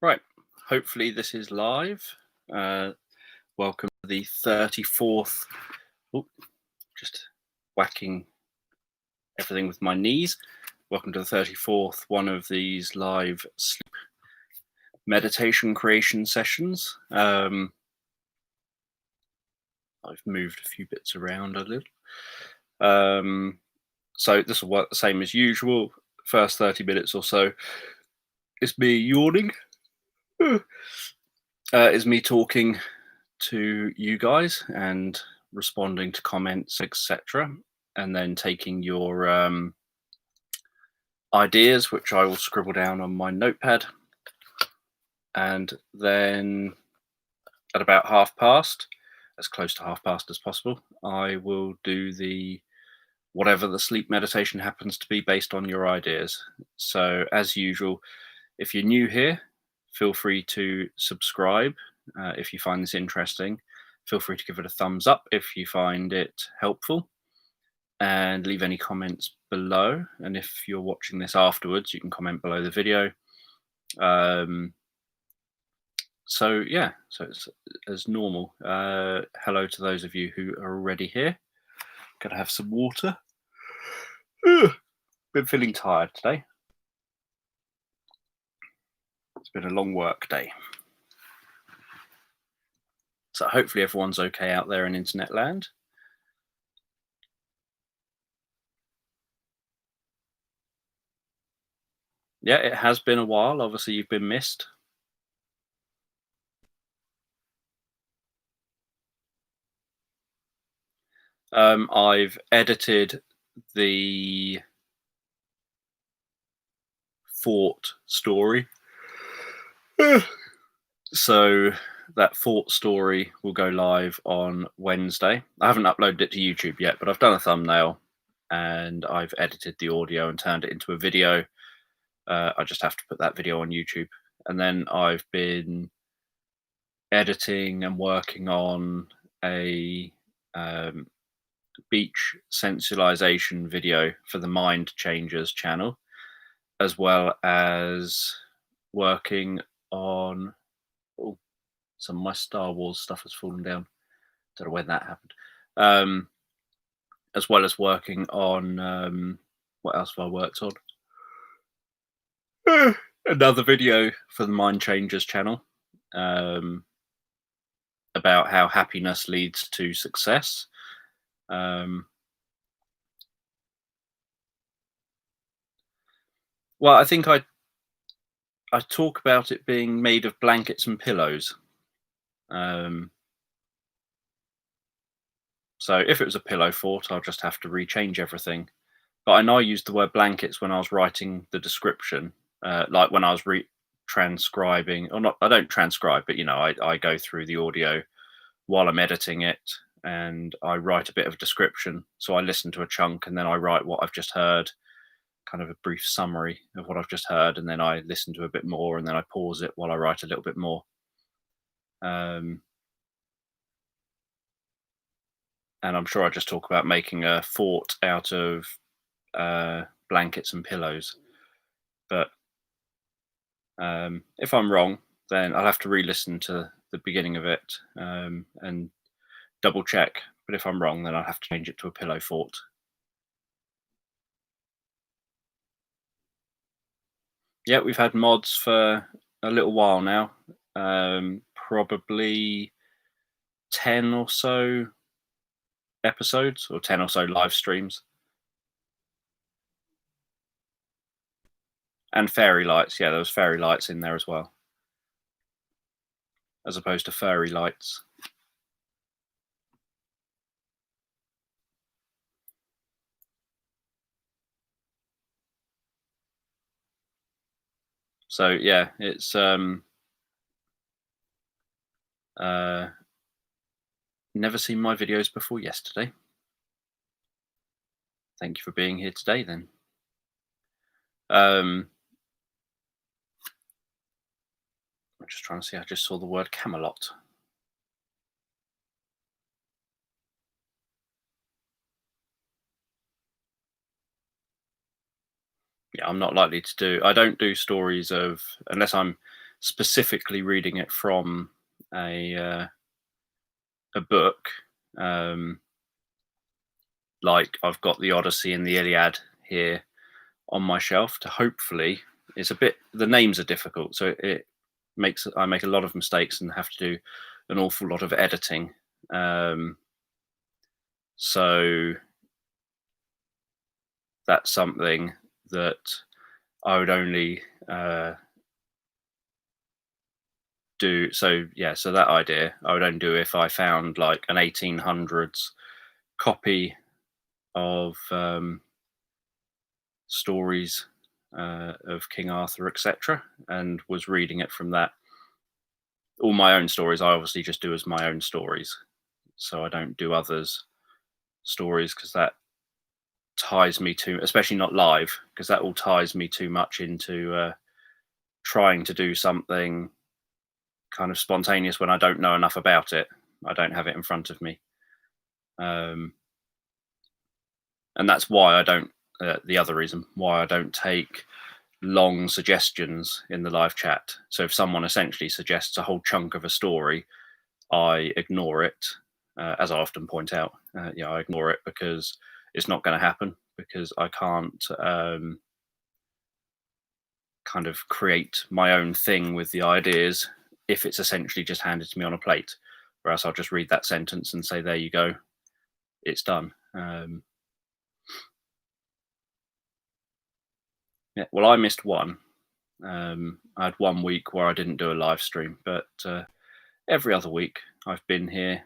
Right. Hopefully this is live. Uh, Welcome to the 34th. Oh, just whacking everything with my knees. Welcome to the 34th one of these live sleep meditation creation sessions. I've moved a few bits around a little. So this will work the same as usual. First 30 minutes or so is me yawning. Is me talking to you guys and responding to comments, etc., and then taking your ideas, which I will scribble down on my notepad. And then at about half past, as close to half past as possible, I will do the whatever the sleep meditation happens to be based on your ideas. So as usual, if you're new here, feel free to subscribe if you find this interesting. Feel free to give it a thumbs up if you find it helpful, and leave any comments below. And if you're watching this afterwards, you can comment below the video. So it's as normal. Hello to those of you who are already here. Gonna have some water. Been feeling tired today. It's been a long work day. So hopefully everyone's okay out there in internet land. Yeah, it has been a while. Obviously, you've been missed. I've edited the fort story. So that fort story will go live on Wednesday. I haven't uploaded it to YouTube yet, but I've done a thumbnail and I've edited the audio and turned it into a video. I just have to put that video on YouTube. And then I've been editing and working on a beach sensualization video for the Mind Changers channel, as well as working on some of my Star Wars stuff has fallen down. Don't know when that happened. As well as working on what else have I worked on? Another video for the Mind Changers channel about how happiness leads to success. Well, I think I talk about it being made of blankets and pillows. So if it was a pillow fort, I'll just have to rechange everything. But I know I used the word blankets when I was writing the description, like when I was transcribing, or not. I don't transcribe, but I go through the audio while I'm editing it, and I write a bit of a description. So I listen to a chunk, and then I write what I've just heard, kind of a brief summary of what I've just heard, and then I listen to a bit more, and then I pause it while I write a little bit more. And I'm sure I just talk about making a fort out of blankets and pillows. But if I'm wrong, then I'll have to re-listen to the beginning of it and double check. But if I'm wrong, then I'll have to change it to a pillow fort. Yeah, we've had mods for a little while now. Probably 10 or so episodes, or 10 or so live streams. And fairy lights. Yeah, there was fairy lights in there as well, as opposed to furry lights. So yeah, it's never seen my videos before yesterday. Thank you for being here today then. I'm just trying to see, I just saw the word Camelot. Yeah, I'm not likely to do, I don't do stories of, unless I'm specifically reading it from a uh, a book. Um, like I've got the Odyssey and the Iliad here on my shelf to hopefully. It's a bit, the names are difficult, so it makes I make a lot of mistakes and have to do an awful lot of editing. Um, so that's something that I would only do. So yeah, so that idea I would only do if I found like an 1800s copy of stories of King Arthur, etc., and was reading it from that. All my own stories, I obviously just do as my own stories, so I don't do others' stories because that ties me to, especially not live, because that all ties me too much into trying to do something kind of spontaneous when I don't know enough about it. I don't have it in front of me, um, and that's why I don't. The other reason why I don't take long suggestions in the live chat. So if someone essentially suggests a whole chunk of a story, I ignore it. As I often point out, I ignore it because it's not going to happen. Because I can't kind of create my own thing with the ideas if it's essentially just handed to me on a plate. Whereas I'll just read that sentence and say, "There you go, it's done." Yeah. Well, I missed one. I had 1 week where I didn't do a live stream, but every other week I've been here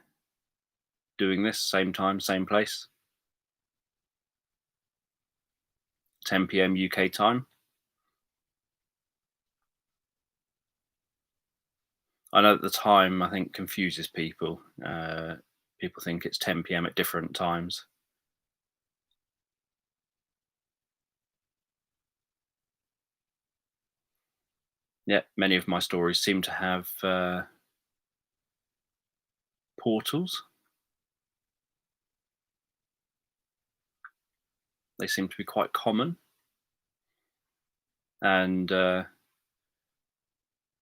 doing this same time, same place, 10 p.m. UK time. I know at the time I think confuses people. People think it's 10 p.m. at different times. Yeah, many of my stories seem to have portals. They seem to be quite common, and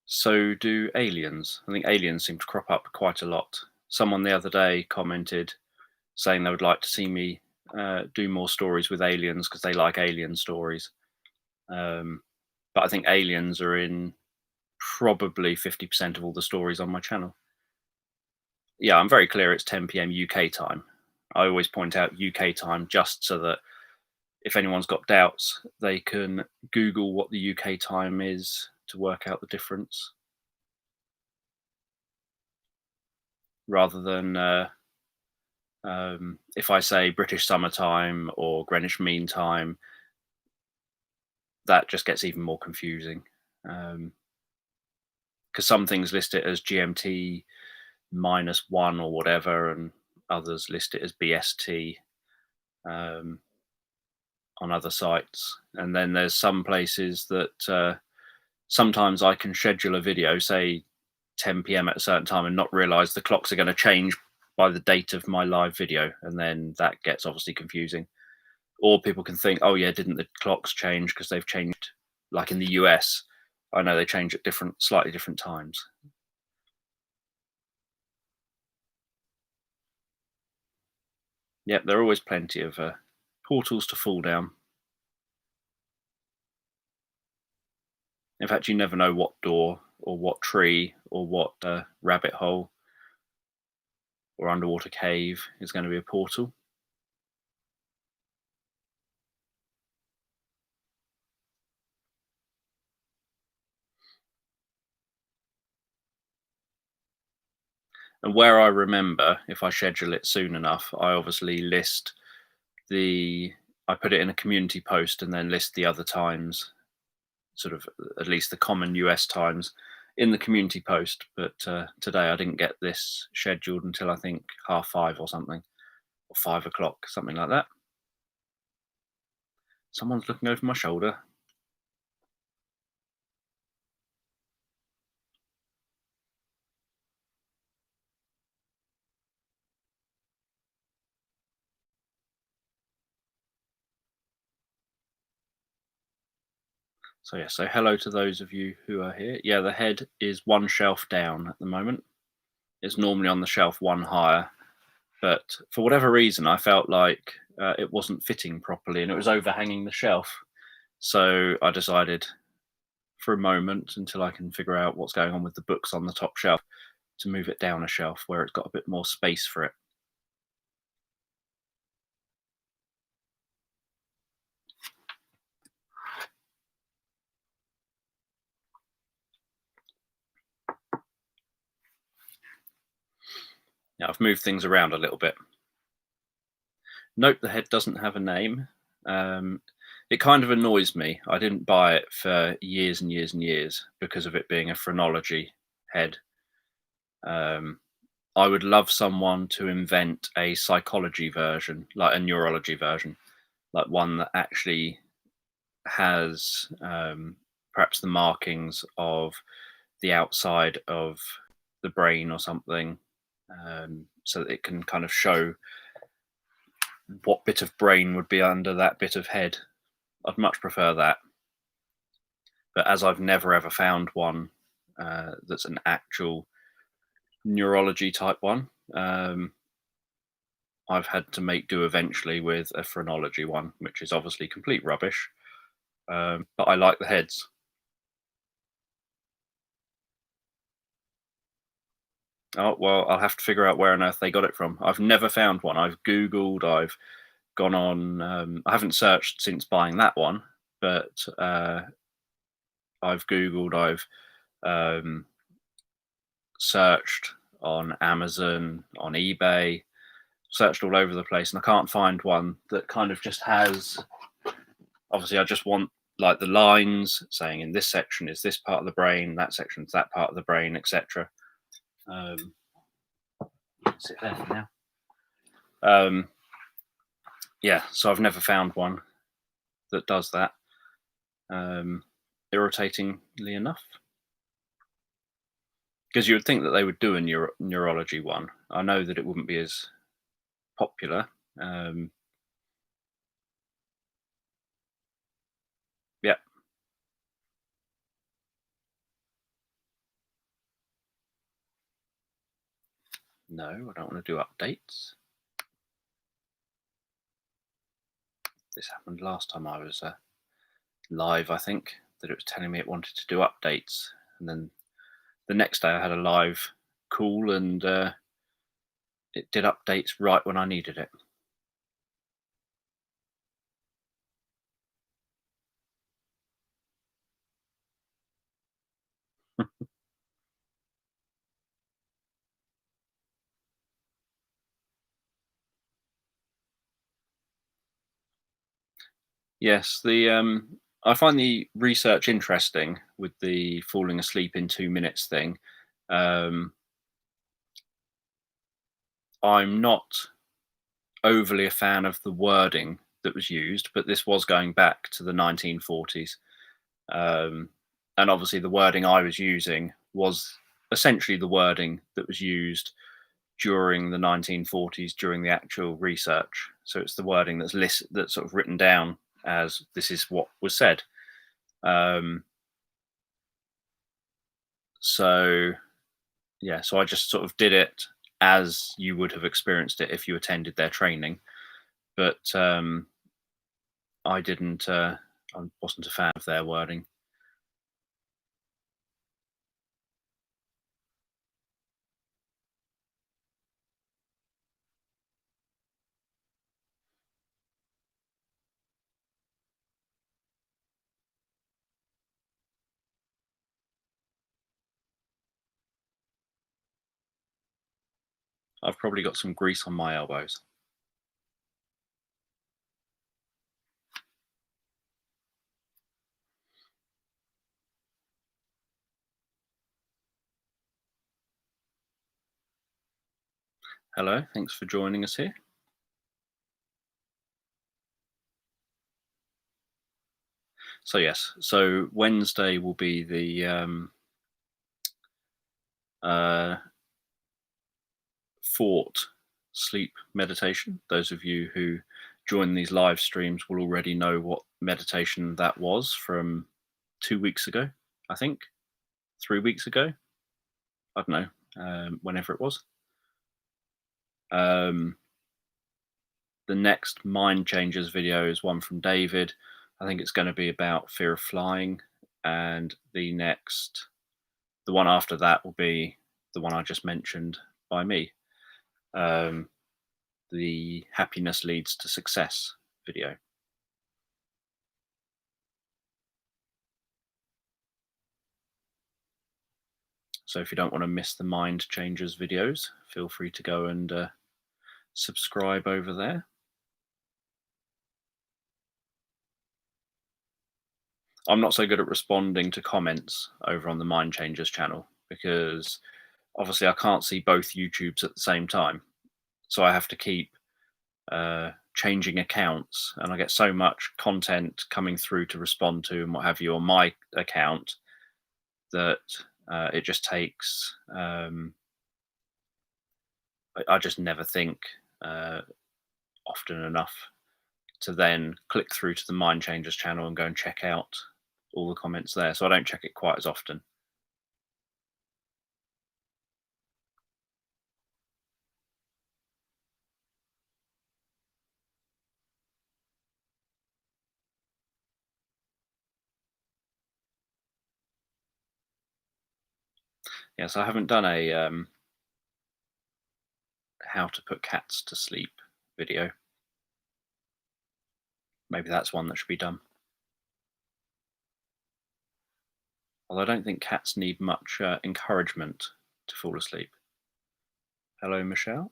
so do aliens. I think aliens seem to crop up quite a lot. Someone the other day commented saying they would like to see me do more stories with aliens because they like alien stories. Um, but I think aliens are in probably 50% of all the stories on my channel. Yeah, I'm very clear it's 10 p.m. UK time. I always point out UK time just so that if anyone's got doubts, they can Google what the UK time is to work out the difference rather than if I say British summertime or Greenwich Mean Time, that just gets even more confusing. Because some things list it as GMT -1 or whatever, and others list it as BST um, on other sites. And then there's some places that sometimes I can schedule a video, say 10 p.m. at a certain time, and not realize the clocks are going to change by the date of my live video. And then that gets obviously confusing. Or people can think, oh, yeah, didn't the clocks change because they've changed, like in the US? I know they change at slightly different times. Yep, there are always plenty of portals to fall down. In fact, you never know what door or what tree or what rabbit hole or underwater cave is going to be a portal. And where I remember, if I schedule it soon enough, I obviously list I put it in a community post and then list the other times, sort of at least the common US times in the community post. But today I didn't get this scheduled until I think 5:30 or something, or 5 o'clock, something like that. Someone's looking over my shoulder. So yeah, so hello to those of you who are here. Yeah, the head is one shelf down at the moment. It's normally on the shelf one higher, but for whatever reason, I felt like it wasn't fitting properly and it was overhanging the shelf. So I decided for a moment, until I can figure out what's going on with the books on the top shelf, to move it down a shelf where it's got a bit more space for it. Now I've moved things around a little bit. Note the head doesn't have a name. Um, it kind of annoys me. I didn't buy it for years and years and years because of it being a phrenology head. Um, I would love someone to invent a psychology version, like a neurology version, like one that actually has perhaps the markings of the outside of the brain or something, so that it can kind of show what bit of brain would be under that bit of head. I'd much prefer that. But as I've never ever found one that's an actual neurology type one, I've had to make do eventually with a phrenology one, which is obviously complete rubbish. But I like the heads. Oh, well, I'll have to figure out where on earth they got it from. I've never found one. I've Googled, I've gone on, I haven't searched since buying that one, but I've Googled, I've um, searched on Amazon, on eBay, searched all over the place, and I can't find one that kind of just has. Obviously, I just want like the lines saying in this section is this part of the brain, that section is that part of the brain, etc. Um, sit there for now. Yeah, so I've never found one that does that. Irritatingly enough, because you would think that they would do a neurology one. I know that it wouldn't be as popular. Um, yeah, no, I don't want to do updates. This happened last time I was live, I think, that it was telling me it wanted to do updates. And then the next day I had a live call and it did updates right when I needed it. Yes, the I find the research interesting with the falling asleep in 2 minutes thing. Um, I'm not overly a fan of the wording that was used, but this was going back to the 1940s. Um, and obviously, the wording I was using was essentially the wording that was used during the 1940s during the actual research. So it's the wording that's sort of written down as this is what was said. Um, so yeah, so I just sort of did it as you would have experienced it if you attended their training. But I didn't. I wasn't a fan of their wording. I've probably got some grease on my elbows. Hello, thanks for joining us here. So yes, so Wednesday will be the uh, fort sleep meditation. Those of you who join these live streams will already know what meditation that was from 2 weeks ago, I think, 3 weeks ago. I don't know, whenever it was. Um, the next Mind Changers video is one from David. I think it's going to be about fear of flying, and the one after that will be the one I just mentioned by me, um, the happiness leads to success video. So if you don't want to miss the Mind Changers videos, feel free to go and subscribe over there. I'm not so good at responding to comments over on the Mind Changers channel because obviously I can't see both YouTubes at the same time. So I have to keep changing accounts, and I get so much content coming through to respond to and what have you on my account that it just takes. I just never think often enough to then click through to the Mind Changers channel and go and check out all the comments there. So I don't check it quite as often. Yeah, so I haven't done a how to put cats to sleep video. Maybe that's one that should be done. Although I don't think cats need much encouragement to fall asleep. Hello, Michelle.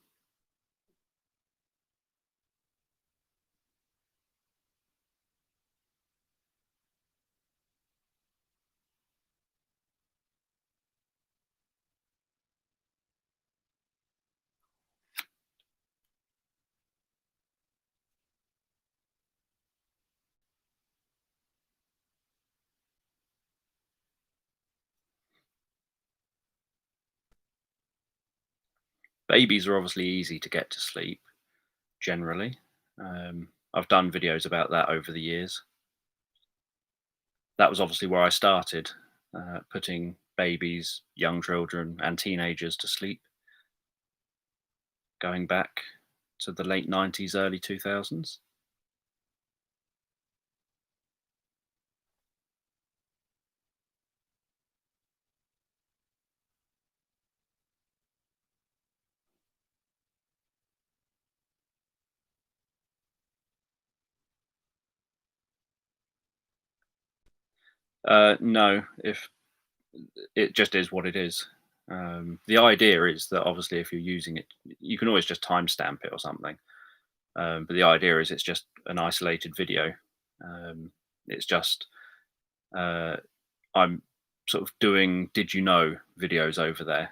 Babies are obviously easy to get to sleep, generally. I've done videos about that over the years. That was obviously where I started, putting babies, young children, and teenagers to sleep, going back to the late 90s, early 2000s. No, if it just is what it is. The idea is that obviously, if you're using it, you can always just timestamp it or something. But the idea is it's just an isolated video. It's just uh, I'm sort of doing did you know videos over there.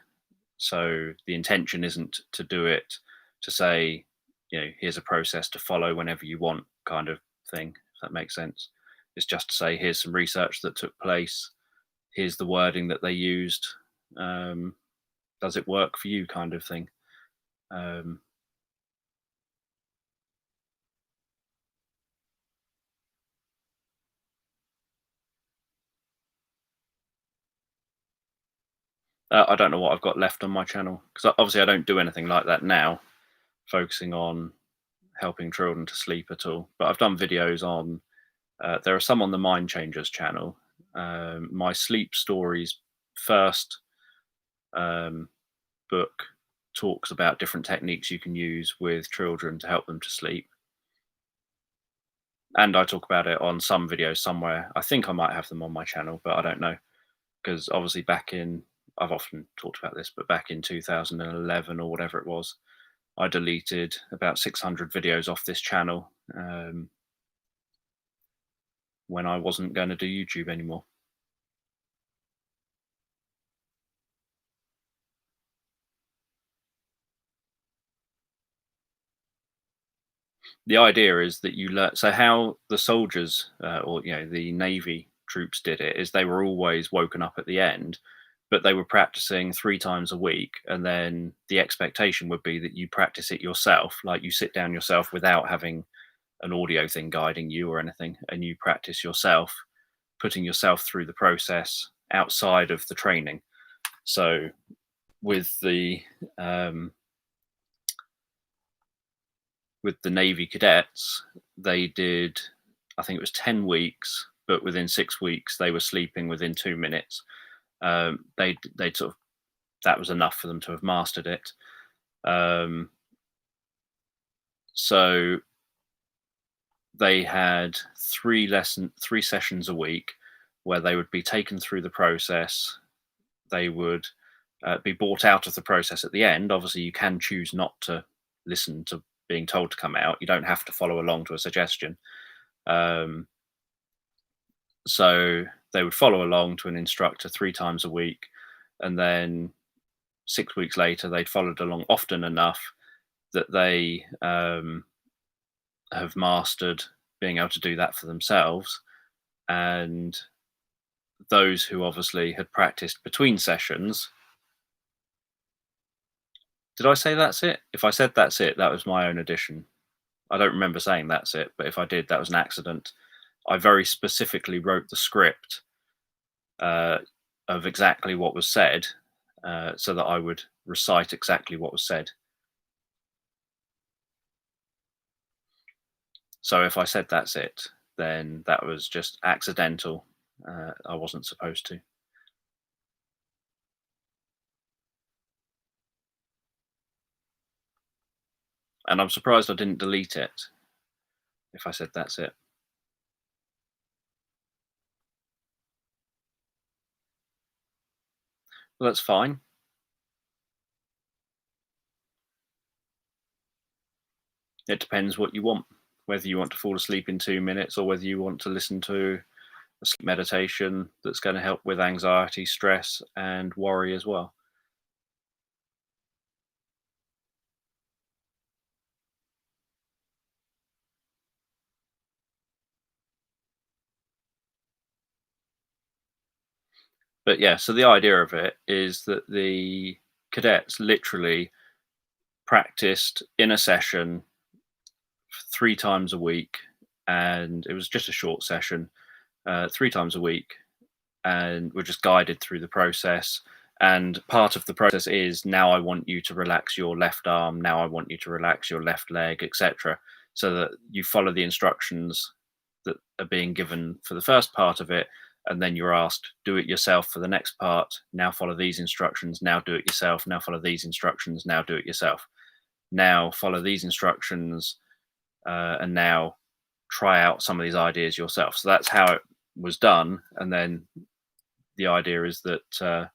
So the intention isn't to do it to say, here's a process to follow whenever you want kind of thing, if that makes sense. It's just to say, here's some research that took place. Here's the wording that they used. Um, does it work for you kind of thing. Um, I don't know what I've got left on my channel because obviously I don't do anything like that now, focusing on helping children to sleep at all. But I've done videos on. There are some on the Mind Changers channel. My sleep stories first um, book talks about different techniques you can use with children to help them to sleep. And I talk about it on some videos somewhere. I think I might have them on my channel, but I don't know. Because obviously, I've often talked about this, but back in 2011 or whatever it was, I deleted about 600 videos off this channel when I wasn't going to do YouTube anymore. The idea is that you learn. So how the soldiers or the Navy troops did it is they were always woken up at the end, but they were practicing 3 times a week, and then the expectation would be that you practice it yourself, like you sit down yourself without having an audio thing guiding you or anything, and you practice yourself putting yourself through the process outside of the training. So with the um, with the Navy cadets, they did, I think it was 10 weeks, but within 6 weeks they were sleeping within 2 minutes. They sort of, that was enough for them to have mastered it. Um, so they had three sessions a week where they would be taken through the process. They would be brought out of the process at the end. Obviously, you can choose not to listen to being told to come out. You don't have to follow along to a suggestion. Um, so they would follow along to an instructor 3 times a week, and then 6 weeks later, they'd followed along often enough that they have mastered being able to do that for themselves. And those who obviously had practiced between sessions. Did I say that's it? If I said that's it, that was my own addition. I don't remember saying that's it, but if I did, that was an accident. I very specifically wrote the script uh, of exactly what was said, so that I would recite exactly what was said. So if I said that's it, then that was just accidental. I wasn't supposed to. And I'm surprised I didn't delete it if I said that's it. Well, that's fine. It depends what you want, whether you want to fall asleep in 2 minutes or whether you want to listen to a sleep meditation that's going to help with anxiety, stress, and worry as well. But yeah, so the idea of it is that the cadets literally practiced in a session 3 times a week, and it was just a short session, 3 times a week, and we're just guided through the process. And part of the process is, now I want you to relax your left arm, now I want you to relax your left leg, etc. So that you follow the instructions that are being given for the first part of it, and then you're asked, do it yourself for the next part. Now follow these instructions, now do it yourself, now follow these instructions, now do it yourself. Now follow these instructions, and now try out some of these ideas yourself. So that's how it was done. And then the idea is that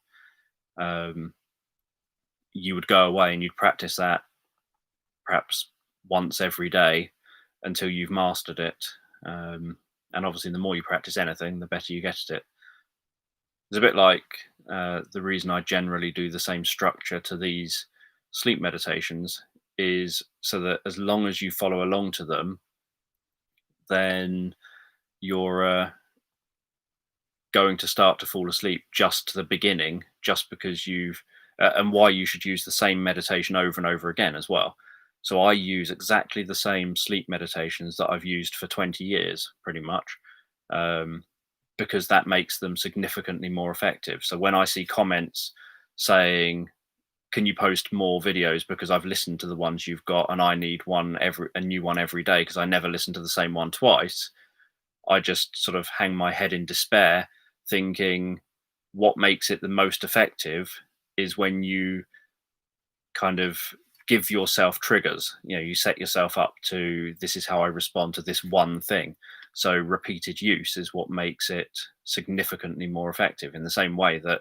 you would go away and you'd practice that perhaps once every day until you've mastered it. And obviously, the more you practice anything, the better you get at it. It's a bit like the reason I generally do the same structure to these sleep meditations is so that as long as you follow along to them, then you're going to start to fall asleep just to the beginning, just because you've and why you should use the same meditation over and over again as well. So I use exactly the same sleep meditations that I've used for 20 years, pretty much, um, because that makes them significantly more effective. So when I see comments saying, "Can you post more videos because I've listened to the ones you've got and I need a new one every day because I never listen to the same one twice," I just sort of hang my head in despair, thinking what makes it the most effective is when you kind of give yourself triggers. You set yourself up to, this is how I respond to this one thing. So repeated use is what makes it significantly more effective. In the same way that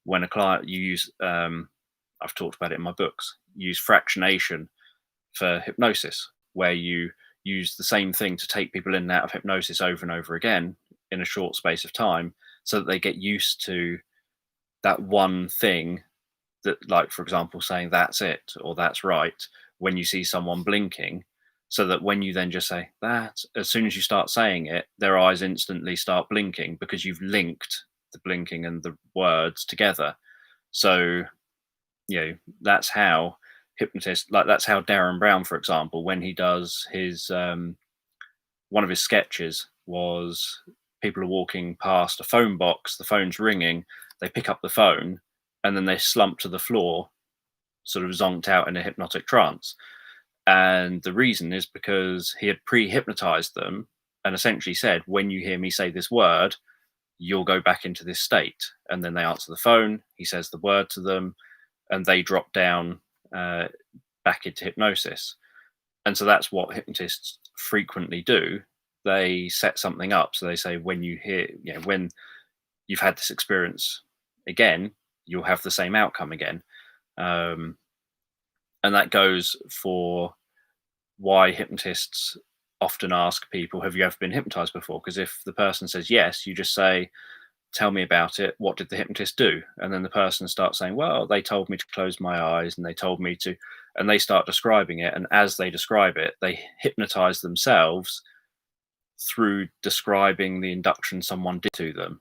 when a client, you use, I've talked about it in my books, use fractionation for hypnosis, where you use the same thing to take people in and out of hypnosis over and over again in a short space of time, so that they get used to that one thing, that, like, for example, saying that's it or that's right when you see someone blinking, so that when you then just say that, as soon as you start saying it, their eyes instantly start blinking because you've linked the blinking and the words together. So that's how hypnotists, like, that's how Darren Brown, for example, when he does his one of his sketches was people are walking past a phone box, the phone's ringing, they pick up the phone, and then they slump to the floor, sort of zonked out in a hypnotic trance. And the reason is because he had pre-hypnotized them and essentially said, when you hear me say this word, you'll go back into this state. And then they answer the phone, he says the word to them, and they drop down uh, back into hypnosis. And so that's what hypnotists frequently do. They set something up. So they say, when you hear, when you've had this experience again, you'll have the same outcome again. Um, and that goes for why hypnotists often ask people, have you ever been hypnotized before? Because if the person says yes, you just say, tell me about it. What did the hypnotist do? And then the person starts saying, well, they told me to close my eyes and they told me to, and they start describing it. And as they describe it, they hypnotize themselves through describing the induction someone did to them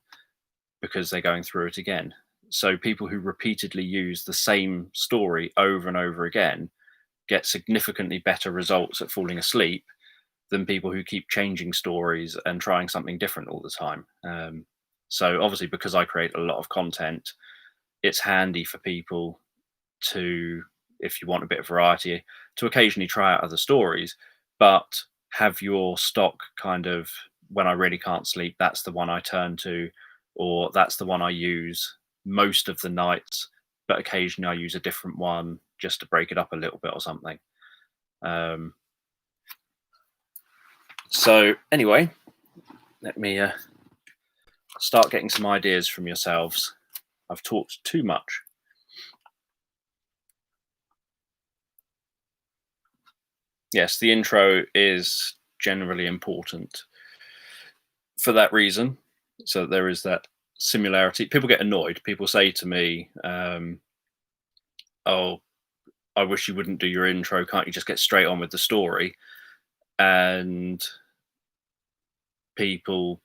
because they're going through it again. So people who repeatedly use the same story over and over again get significantly better results at falling asleep than people who keep changing stories and trying something different all the time. So obviously, because I create a lot of content, it's handy for people to, if you want a bit of variety, to occasionally try out other stories, but have your stock kind of, when I really can't sleep, that's the one I turn to, or that's the one I use most of the nights, but occasionally I use a different one just to break it up a little bit or something. So anyway, let me start getting some ideas from yourselves. I've talked too much. Yes, the intro is generally important for that reason. So there is that similarity. People get annoyed. People say to me, oh, I wish you wouldn't do your intro. Can't you just get straight on with the story? And people,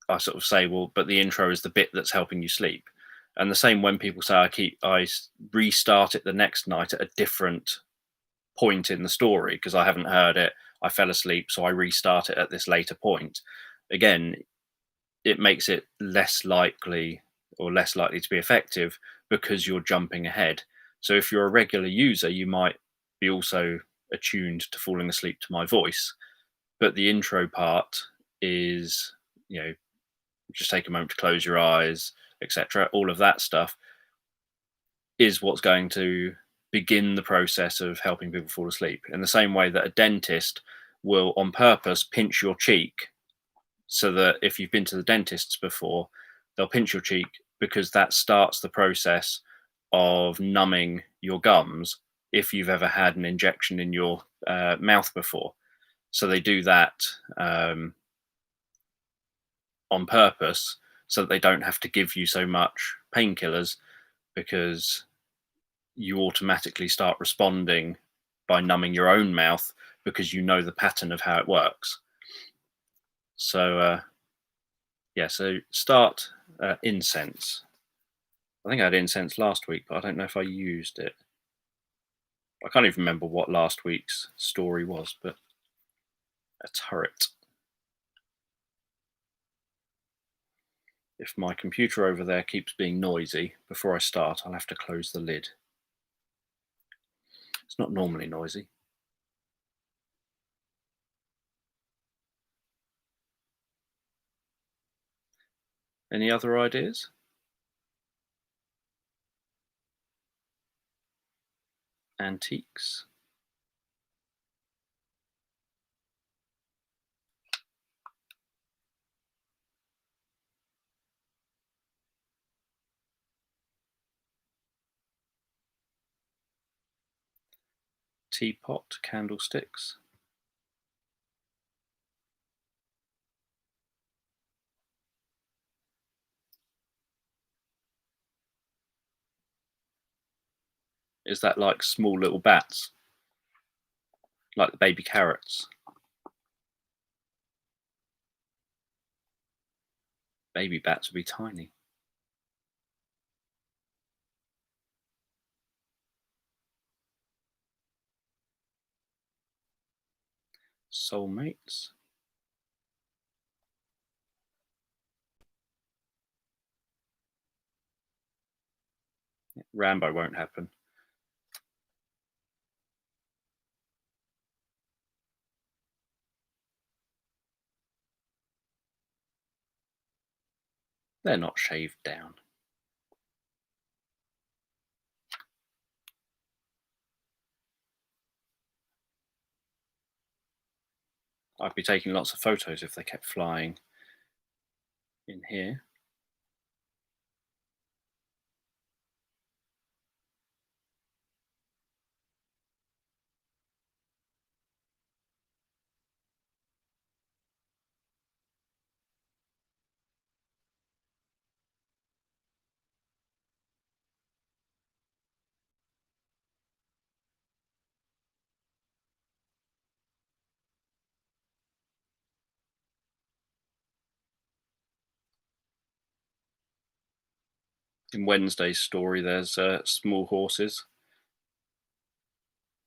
I sort of say, well, but the intro is the bit that's helping you sleep. And the same when people say I restart it the next night at a different point in the story because I haven't heard it. I fell asleep, so I restart it at this later point. Again, it makes it less likely to be effective because you're jumping ahead. So if you're a regular user, you might be also attuned to falling asleep to my voice. But the intro part is, just take a moment to close your eyes, etc. All of that stuff is what's going to begin the process of helping people fall asleep. In the same way that a dentist will on purpose pinch your cheek, so that if you've been to the dentist's before, they'll pinch your cheek because that starts the process of numbing your gums if you've ever had an injection in your mouth before. So they do that on purpose so that they don't have to give you so much painkillers, because you automatically start responding by numbing your own mouth because you know the pattern of how it works. So so start incense. I think I had incense last week, but I don't know if I used it. I can't even remember what last week's story was, but a turret. If my computer over there keeps being noisy before I start, I'll have to close the lid. It's not normally noisy. Any other ideas? Antiques. Teapot, candlesticks. Is that like small little bats? Like the baby carrots? Baby bats would be tiny. Soulmates. Rambo won't happen. They're not shaved down. I'd be taking lots of photos if they kept flying in here. In Wednesday's story, there's small horses.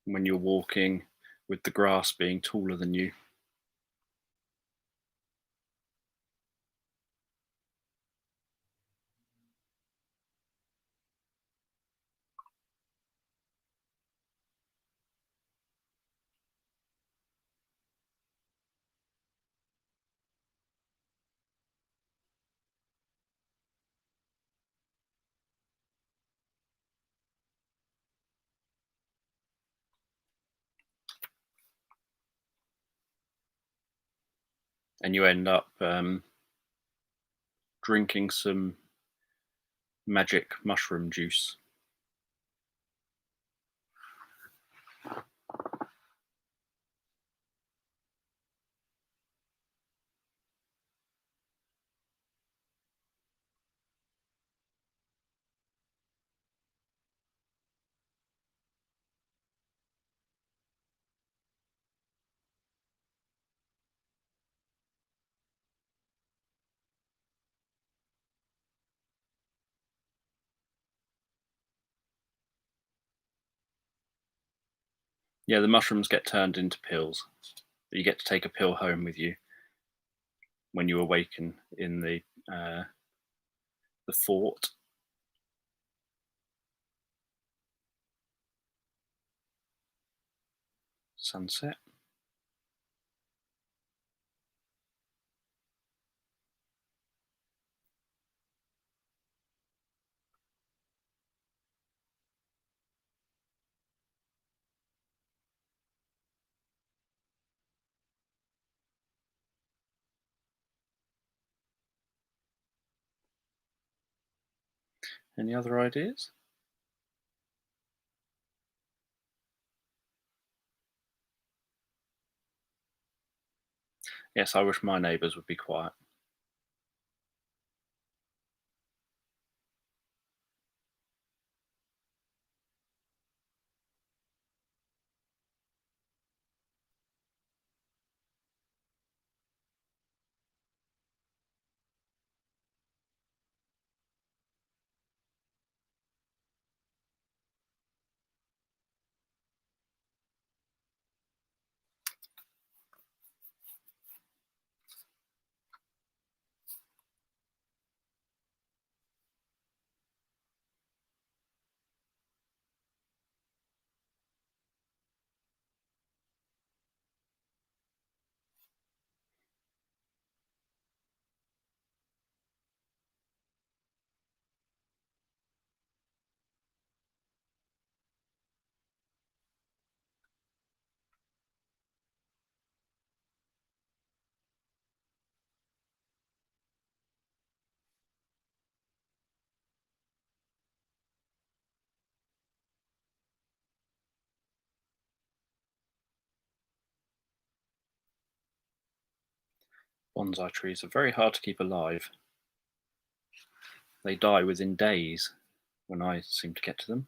When you're walking with the grass being taller than you. And you end up drinking some magic mushroom juice. Yeah, the mushrooms get turned into pills. You get to take a pill home with you when you awaken in the fort. Sunset. Any other ideas? Yes, I wish my neighbours would be quiet. Bonsai trees are very hard to keep alive. They die within days when I seem to get to them.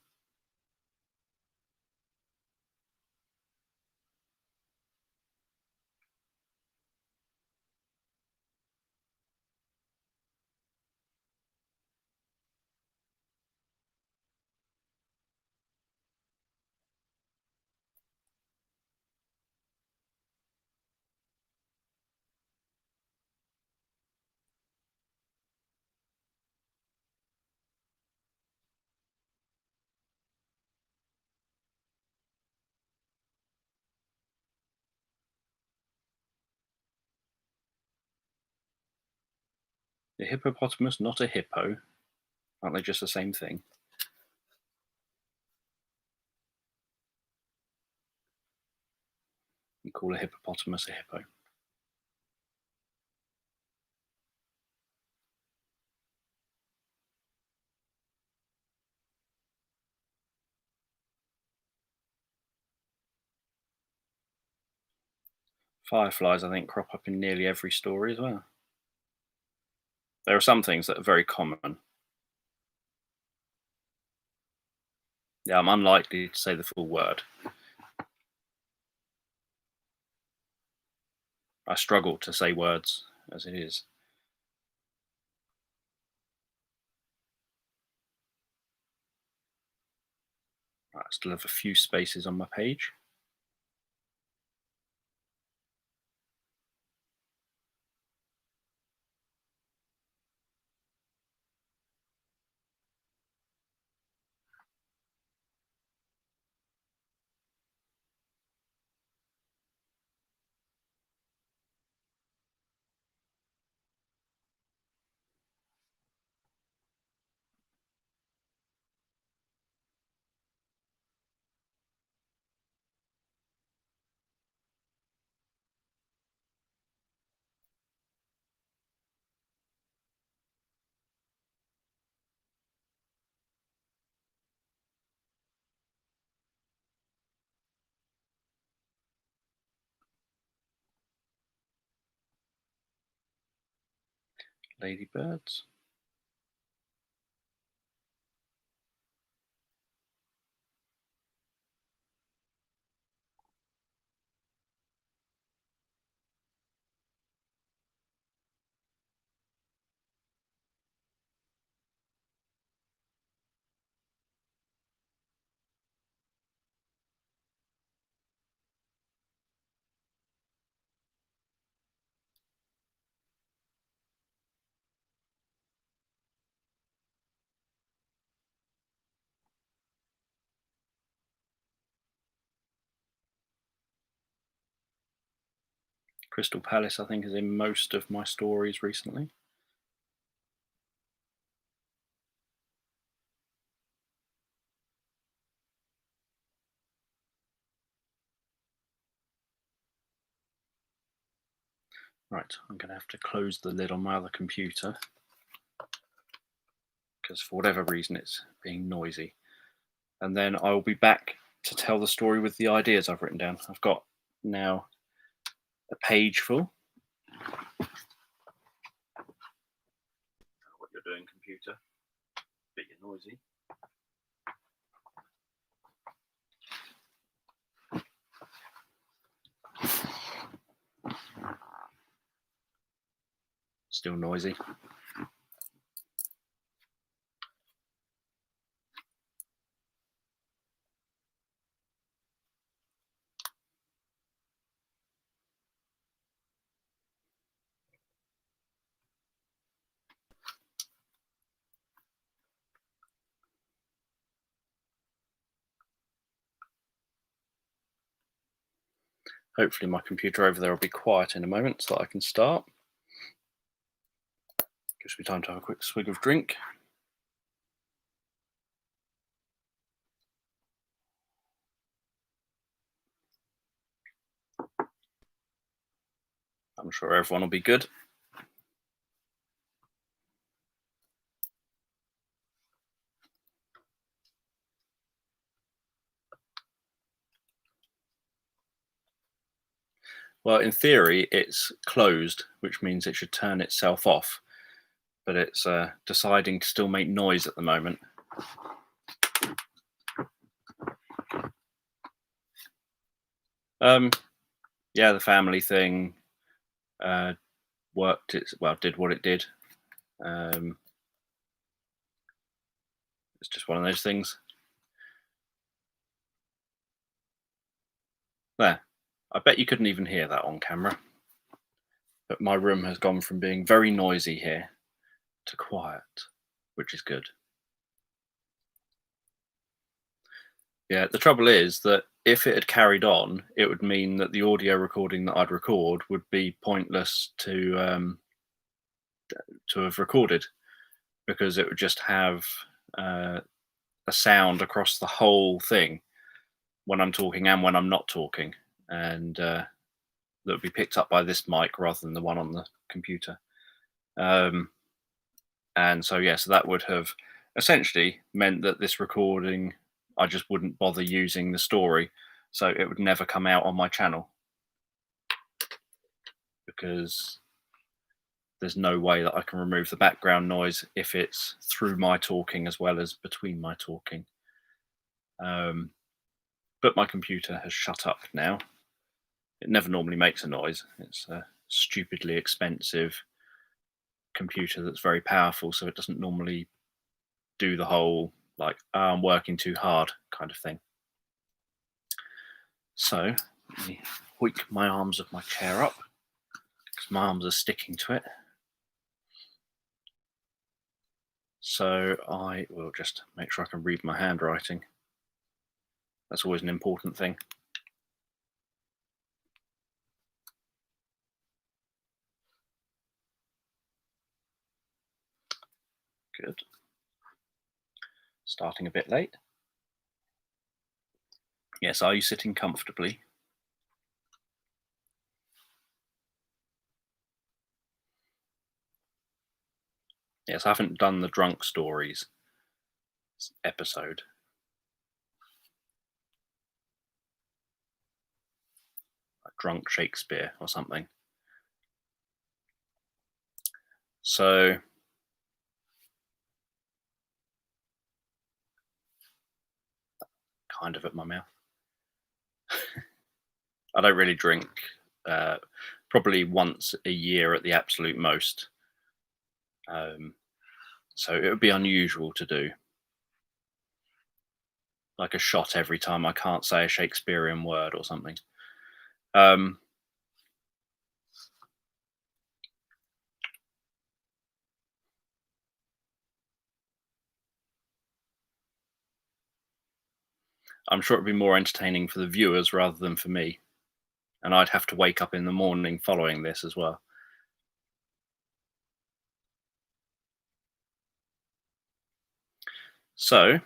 A hippopotamus, not a hippo. Aren't they just the same thing? You call a hippopotamus a hippo. Fireflies, I think, crop up in nearly every story as well. There are some things that are very common. Yeah, I'm unlikely to say the full word. I struggle to say words as it is. Right, I still have a few spaces on my page. Ladybirds. Crystal Palace, I think, is in most of my stories recently. Right, I'm going to have to close the lid on my other computer because for whatever reason it's being noisy. And then I will be back to tell the story with the ideas I've written down. I've got now a page full. What you're doing, computer? Bit noisy. Still noisy. Hopefully my computer over there will be quiet in a moment so that I can start. Gives me time to have a quick swig of drink. I'm sure everyone will be good. Well, in theory, it's closed, which means it should turn itself off, but it's deciding to still make noise at the moment. Yeah, the family thing worked. Did what it did. It's just one of those things. There. I bet you couldn't even hear that on camera. But my room has gone from being very noisy here to quiet, which is good. Yeah, the trouble is that if it had carried on, it would mean that the audio recording that I'd record would be pointless to to have recorded, because it would just have uh, a sound across the whole thing when I'm talking and when I'm not talking, and that would be picked up by this mic rather than the one on the computer. Um, and so, yeah, so that would have essentially meant that this recording, I just wouldn't bother using the story. So it would never come out on my channel because there's no way that I can remove the background noise if it's through my talking as well as between my talking. But my computer has shut up now. It never normally makes a noise. It's a stupidly expensive computer that's very powerful, so it doesn't normally do the whole like, "Oh, I'm working too hard" kind of thing. So let me hoik my arms of my chair up because my arms are sticking to it. So I will just make sure I can read my handwriting. That's always an important thing. Good. Starting a bit late. Yes, are you sitting comfortably? Yes, I haven't done the drunk stories episode. Like drunk Shakespeare or something. So kind of at my mouth. I don't really drink, probably once a year at the absolute most. So it would be unusual to do like a shot every time I can't say a Shakespearean word or something. Um, I'm sure it'd be more entertaining for the viewers rather than for me. And I'd have to wake up in the morning following this as well. So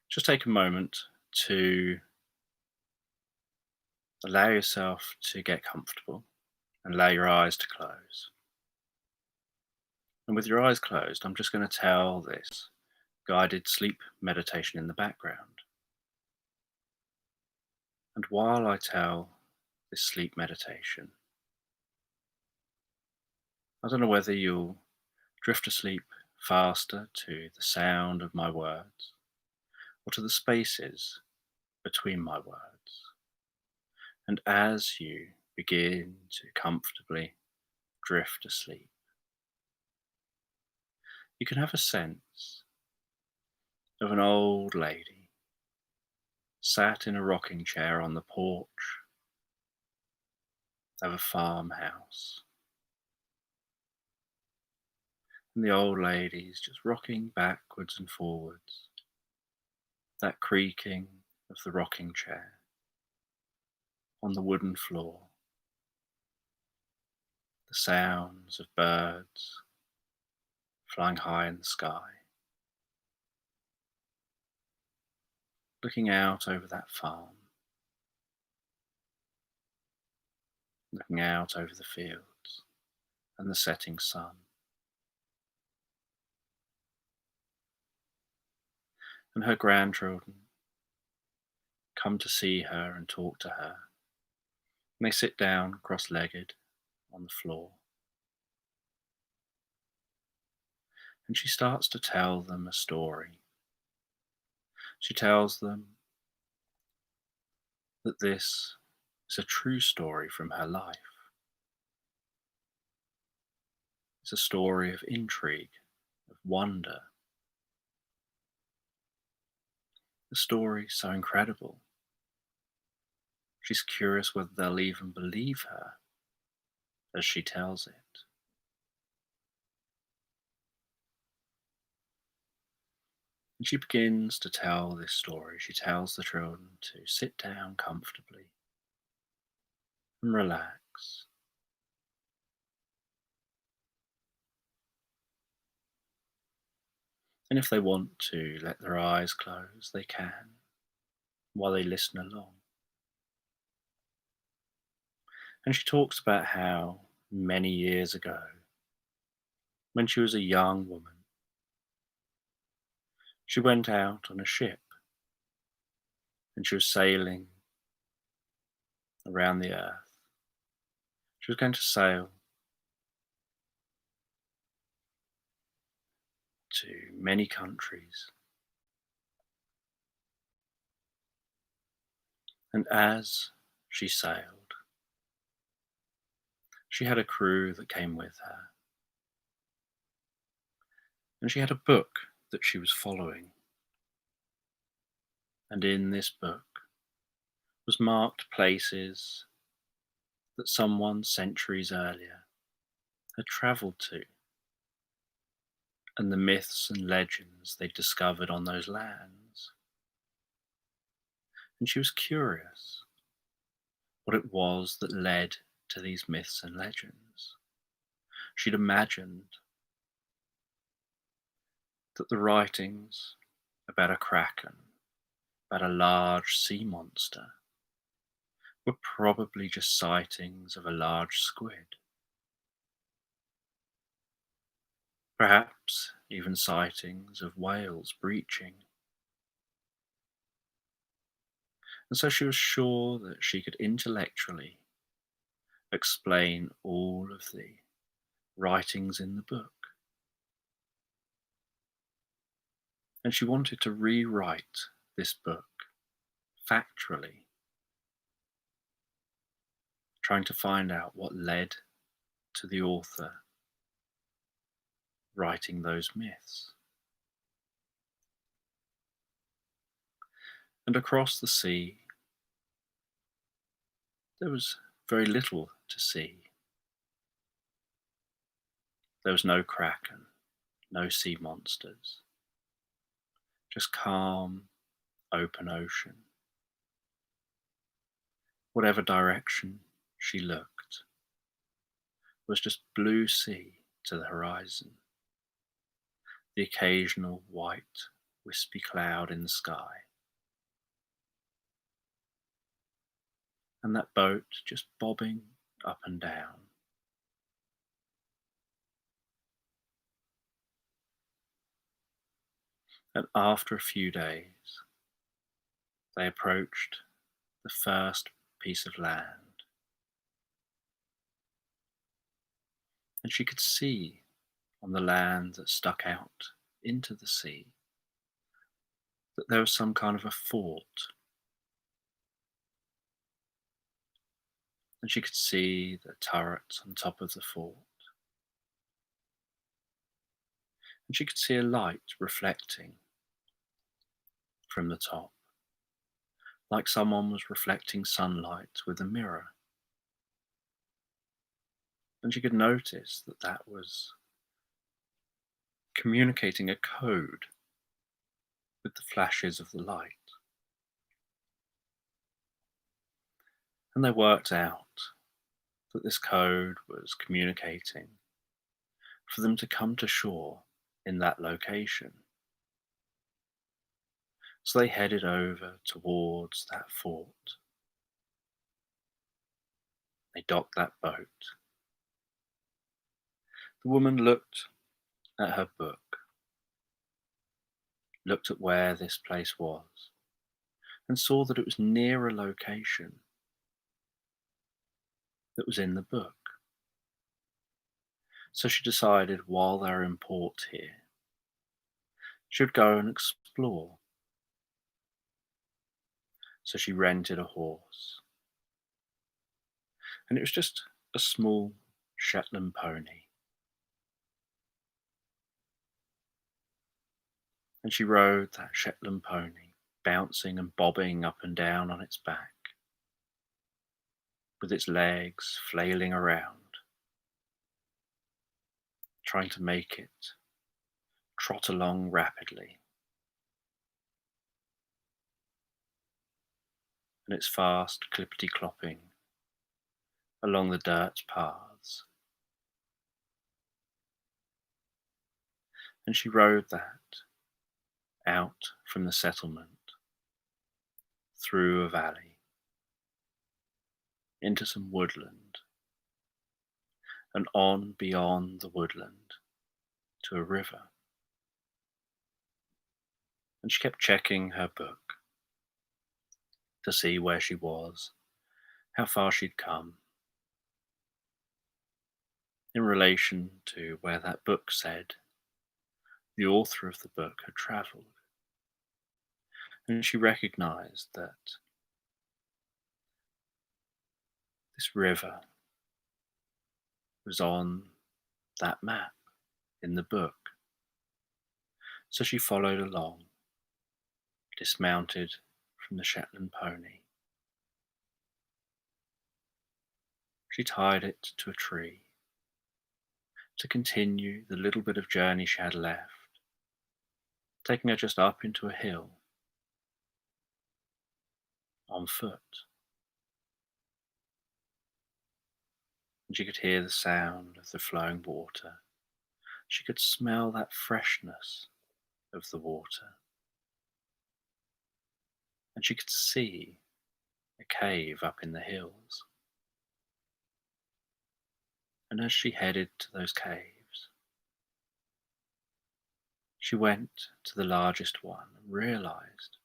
just take a moment to allow yourself to get comfortable and allow your eyes to close. And with your eyes closed, I'm just going to tell this guided sleep meditation in the background. And while I tell this sleep meditation, I don't know whether you'll drift asleep faster to the sound of my words or to the spaces between my words. And as you begin to comfortably drift asleep, you can have a sense of an old lady sat in a rocking chair on the porch of a farmhouse. And the old lady's just rocking backwards and forwards, that creaking of the rocking chair on the wooden floor, the sounds of birds flying high in the sky, looking out over that farm, looking out over the fields and the setting sun. And her grandchildren come to see her and talk to her. And they sit down cross-legged on the floor. And she starts to tell them a story. She tells them that this is a true story from her life. It's a story of intrigue, of wonder. A story so incredible. She's curious whether they'll even believe her as she tells it. And she begins to tell this story. She tells the children to sit down comfortably and relax And if they want to let their eyes close, they can while they listen along. And she talks about how many years ago, when she was a young woman, she went out on a ship and she was sailing around the earth. She was going to sail to many countries. And as she sailed, she had a crew that came with her. And she had a book that she was following. And in this book was marked places that someone centuries earlier had travelled to, and the myths and legends they discovered on those lands. And she was curious what it was that led to these myths and legends. She'd imagined that the writings about a kraken, about a large sea monster, were probably just sightings of a large squid. Perhaps even sightings of whales breaching. And so she was sure that she could intellectually explain all of the writings in the book. And she wanted to rewrite this book factually, trying to find out what led to the author writing those myths. And across the sea, there was very little to see. There was no kraken, no sea monsters, just calm, open ocean. Whatever direction she looked was just blue sea to the horizon, the occasional white, wispy cloud in the sky, and that boat just bobbing up and down. And after a few days, they approached the first piece of land, and she could see on the land that stuck out into the sea that there was some kind of a fort. And she could see the turrets on top of the fort. And she could see a light reflecting from the top, like someone was reflecting sunlight with a mirror. And she could notice that that was communicating a code with the flashes of the light. And they worked out that this code was communicating for them to come to shore in that location. So they headed over towards that fort. They docked that boat. The woman looked at her book, looked at where this place was, and saw that it was near a location that was in the book. So she decided while they're in port here, she would go and explore. So she rented a horse, and it was just a small Shetland pony. And she rode that Shetland pony, bouncing and bobbing up and down on its back, with its legs flailing around, trying to make it trot along rapidly. And its fast clippity-clopping along the dirt paths. And she rode that out from the settlement, through a valley, into some woodland, and on beyond the woodland to a river. And she kept checking her book to see where she was, how far she'd come, in relation to where that book said the author of the book had travelled. And she recognized that this river was on that map in the book. So she followed along, dismounted from the Shetland pony. She tied it to a tree to continue the little bit of journey she had left, taking her just up into a hill on foot. And she could hear the sound of the flowing water. She could smell that freshness of the water. And she could see a cave up in the hills. And as she headed to those caves, she went to the largest one and realized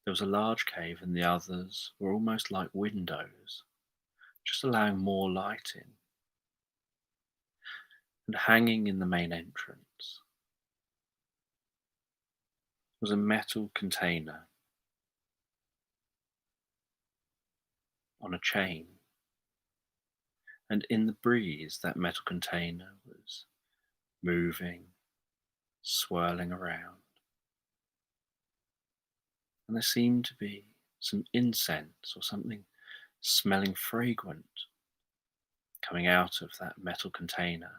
there was a large cave and the others were almost like windows, just allowing more light in. And hanging in the main entrance was a metal container on a chain. And in the breeze, that metal container was moving, swirling around. And there seemed to be some incense or something smelling fragrant coming out of that metal container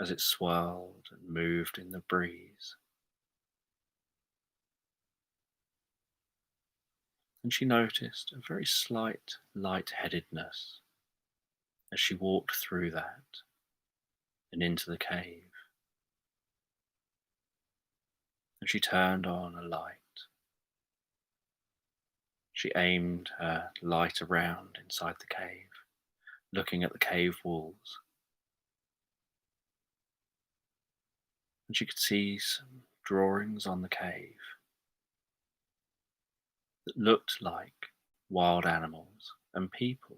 as it swirled and moved in the breeze. And she noticed a very slight lightheadedness as she walked through that and into the cave. And she turned on a light. She aimed her light around inside the cave, looking at the cave walls. And she could see some drawings on the cave that looked like wild animals and people.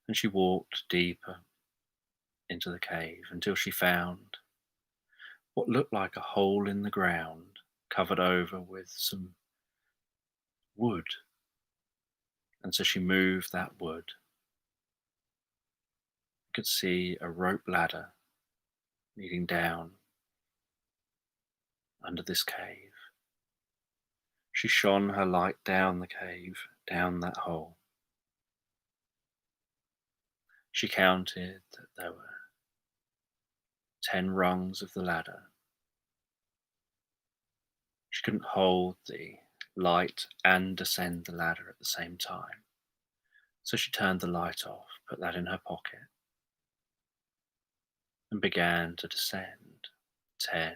And she walked deeper into the cave until she found what looked like a hole in the ground covered over with some wood. And so she moved that wood. You could see a rope ladder leading down under this cave. She shone her light down the cave, down that hole. She counted that there were 10 rungs of the ladder. She couldn't hold the light and descend the ladder at the same time. So she turned the light off, put that in her pocket, and began to descend. 10,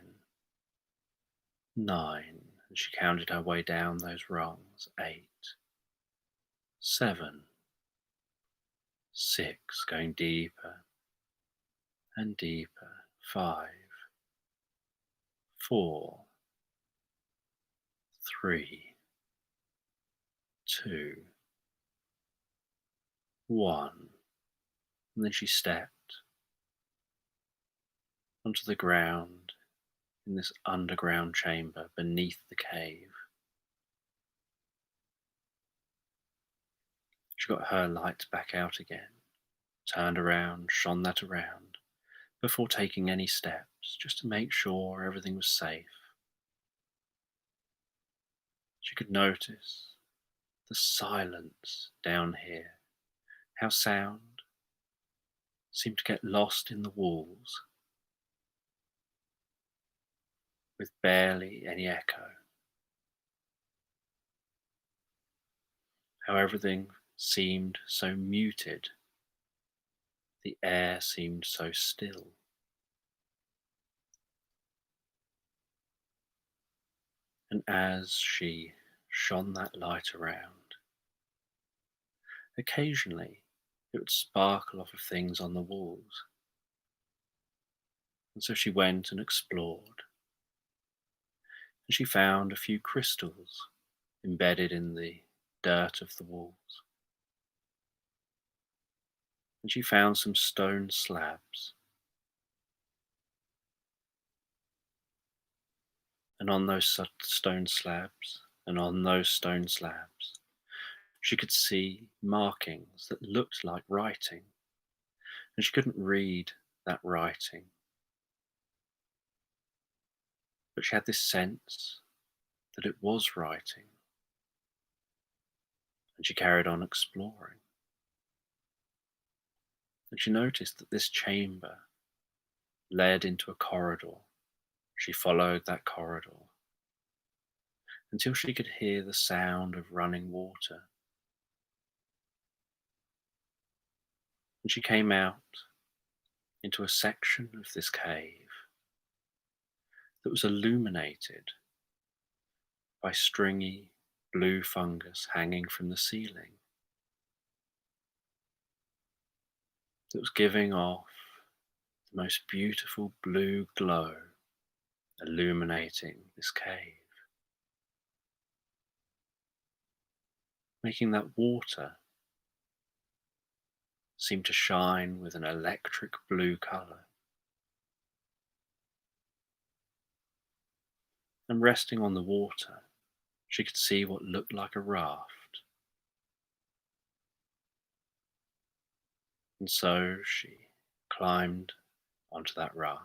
9, and she counted her way down those rungs. 8, 7, 6, going deeper and deeper. 5, 4, 3, 2, 1. And then she stepped onto the ground in this underground chamber beneath the cave. She got her light back out again, turned around, shone that around, before taking any steps, just to make sure everything was safe. She could notice the silence down here, how sound seemed to get lost in the walls, with barely any echo. How everything seemed so muted, the air seemed so still. And as she shone that light around, occasionally it would sparkle off of things on the walls. And so she went and explored, and she found a few crystals embedded in the dirt of the walls. And she found some stone slabs, and on those stone slabs, and on those stone slabs, she could see markings that looked like writing, and she couldn't read that writing, but she had this sense that it was writing, and she carried on exploring. And she noticed that this chamber led into a corridor. She followed that corridor until she could hear the sound of running water. And she came out into a section of this cave that was illuminated by stringy blue fungus hanging from the ceiling, that was giving off the most beautiful blue glow, illuminating this cave, making that water seem to shine with an electric blue colour. And resting on the water, she could see what looked like a raft. And so she climbed onto that raft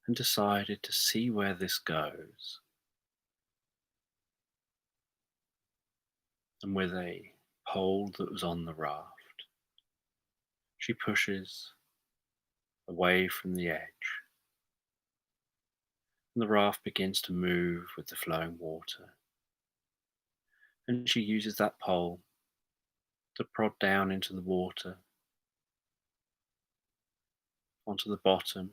and decided to see where this goes. And with a pole that was on the raft, she pushes away from the edge, and the raft begins to move with the flowing water. And she uses that pole to prod down into the water, onto the bottom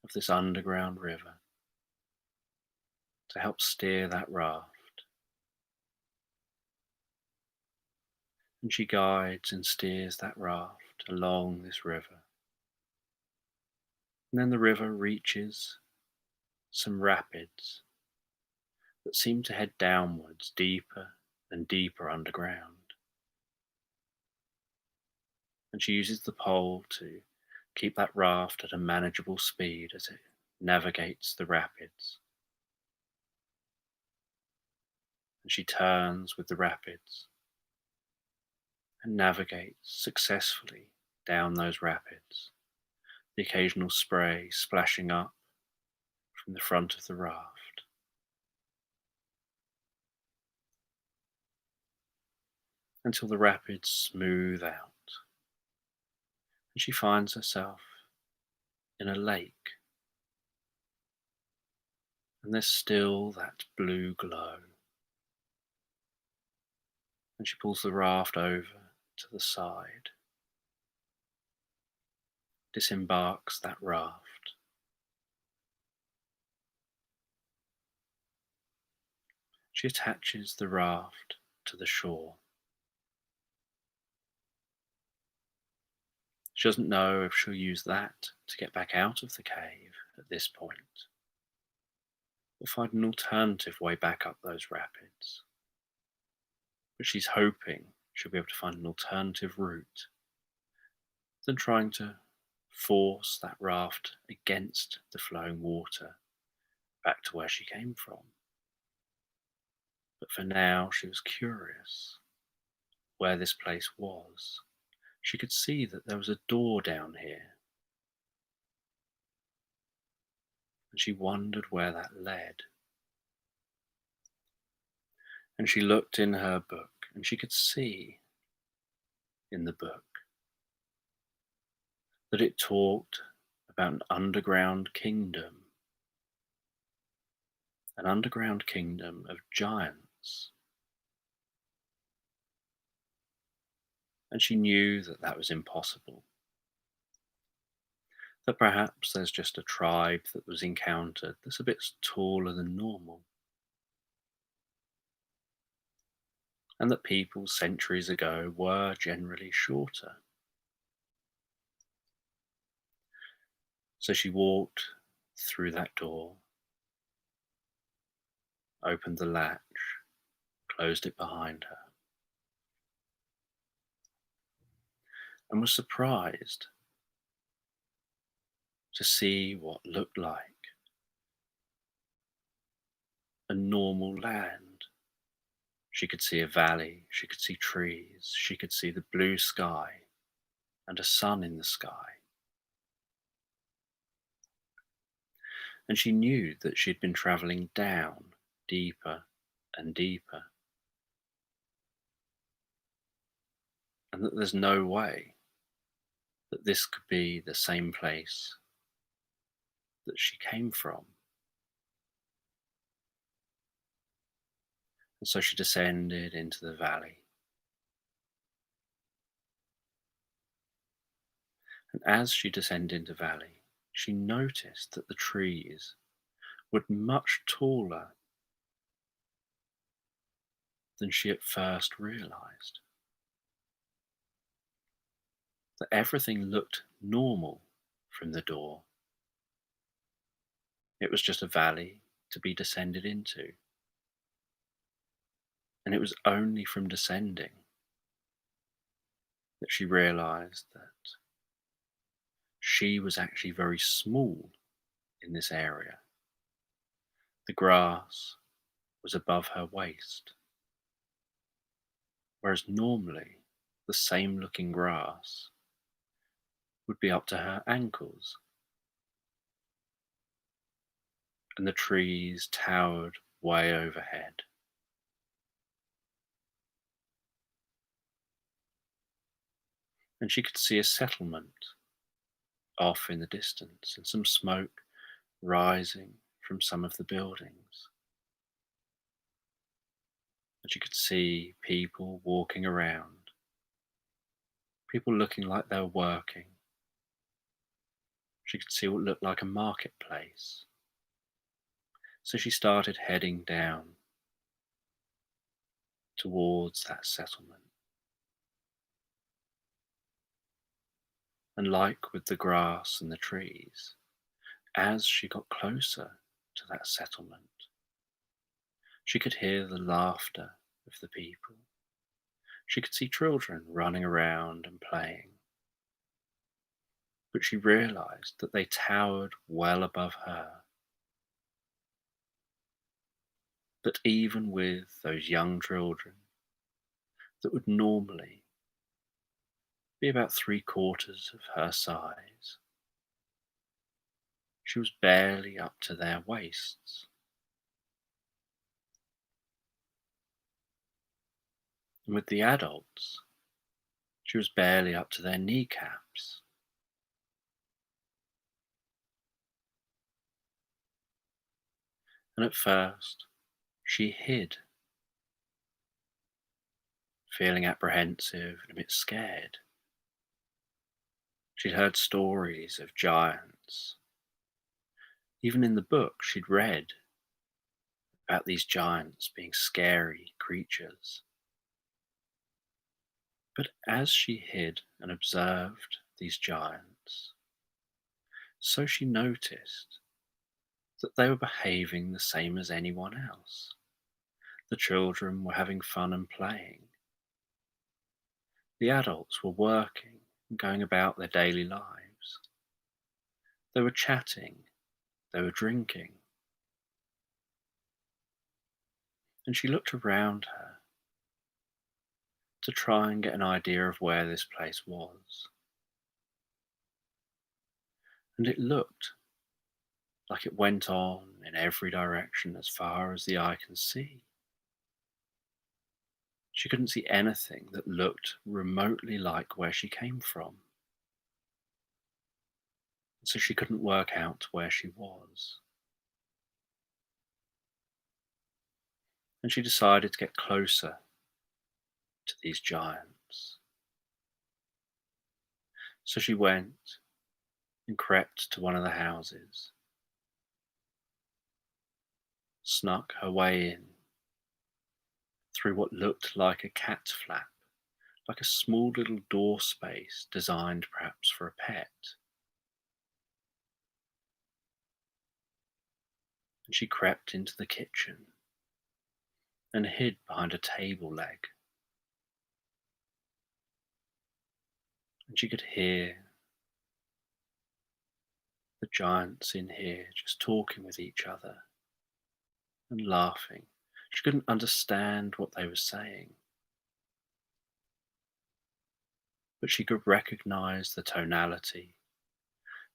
of this underground river, to help steer that raft. And she guides and steers that raft along this river. And then the river reaches some rapids that seem to head downwards deeper and deeper underground. And she uses the pole to keep that raft at a manageable speed as it navigates the rapids. And she turns with the rapids and navigates successfully down those rapids, the occasional spray splashing up from the front of the raft. Until the rapids smooth out, and she finds herself in a lake, and there's still that blue glow. And she pulls the raft over to the side, disembarks that raft. She attaches the raft to the shore. She doesn't know if she'll use that to get back out of the cave at this point, or find an alternative way back up those rapids. But she's hoping she'll be able to find an alternative route than trying to force that raft against the flowing water back to where she came from. But for now, she was curious where this place was. She could see that there was a door down here, and she wondered where that led. And she looked in her book, and she could see in the book that it talked about an underground kingdom of giants. And she knew that that was impossible. that perhaps there's just a tribe that was encountered that's a bit taller than normal, and that people centuries ago were generally shorter. So she walked through that door, opened the latch, closed it behind her, and was surprised to see what looked like a normal land. She could see a valley, she could see trees, she could see the blue sky and a sun in the sky. And she knew that she'd been travelling down deeper and deeper, and that there's no way that this could be the same place that she came from. And so she descended into the valley. And as she descended into the valley, she noticed that the trees were much taller than she at first realized. That everything looked normal from the door. It was just a valley to be descended into. And it was only from descending that she realized that she was actually very small in this area. The grass was above her waist, whereas normally the same looking grass would be up to her ankles, and the trees towered way overhead. And she could see a settlement off in the distance and some smoke rising from some of the buildings. And she could see people walking around, people looking like they were working. She could see what looked like a marketplace. So she started heading down towards that settlement. And like with the grass and the trees, as she got closer to that settlement, she could hear the laughter of the people. She could see children running around and playing. But she realized that they towered well above her. That even with those young children that would normally be about 3/4 of her size, she was barely up to their waists. And with the adults, she was barely up to their kneecaps. And at first, she hid, feeling apprehensive and a bit scared. She'd heard stories of giants. Even in the book she'd read about these giants being scary creatures. But as she hid and observed these giants, so she noticed that they were behaving the same as anyone else. The children were having fun and playing. The adults were working and going about their daily lives. They were chatting, they were drinking. And she looked around her to try and get an idea of where this place was. And it looked like it went on in every direction as far as the eye can see. She couldn't see anything that looked remotely like where she came from. So she couldn't work out where she was. And she decided to get closer to these giants. So she went and crept to one of the houses, snuck her way in through what looked like a cat flap, like a small little door space designed perhaps for a pet, and she crept into the kitchen and hid behind a table leg, and she could hear the giants in here just talking with each other and laughing. She couldn't understand what they were saying, but she could recognize the tonality.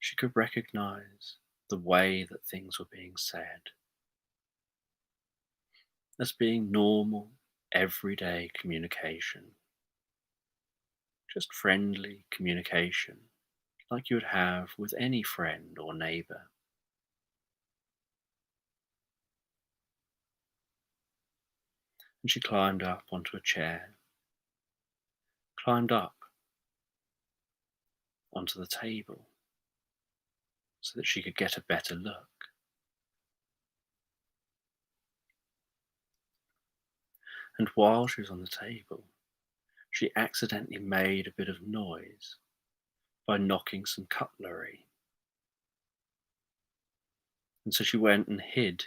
She could recognize the way that things were being said as being normal, everyday communication, just friendly communication like you would have with any friend or neighbor. And she climbed up onto a chair, climbed up onto the table so that she could get a better look. And while she was on the table, she accidentally made a bit of noise by knocking some cutlery. And so she went and hid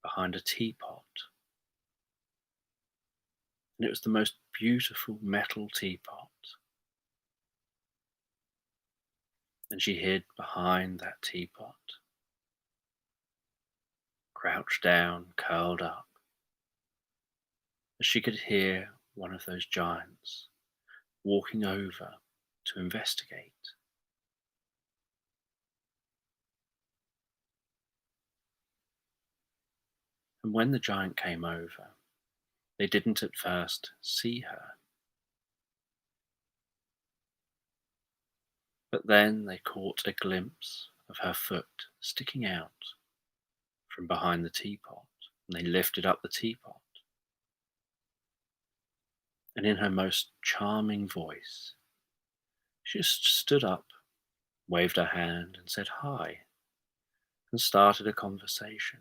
behind a teapot. And it was the most beautiful metal teapot. And she hid behind that teapot, crouched down, curled up, as she could hear one of those giants walking over to investigate. And when the giant came over, they didn't at first see her. But then they caught a glimpse of her foot sticking out from behind the teapot, and they lifted up the teapot. And in her most charming voice, she just stood up, waved her hand, and said hi, and started a conversation.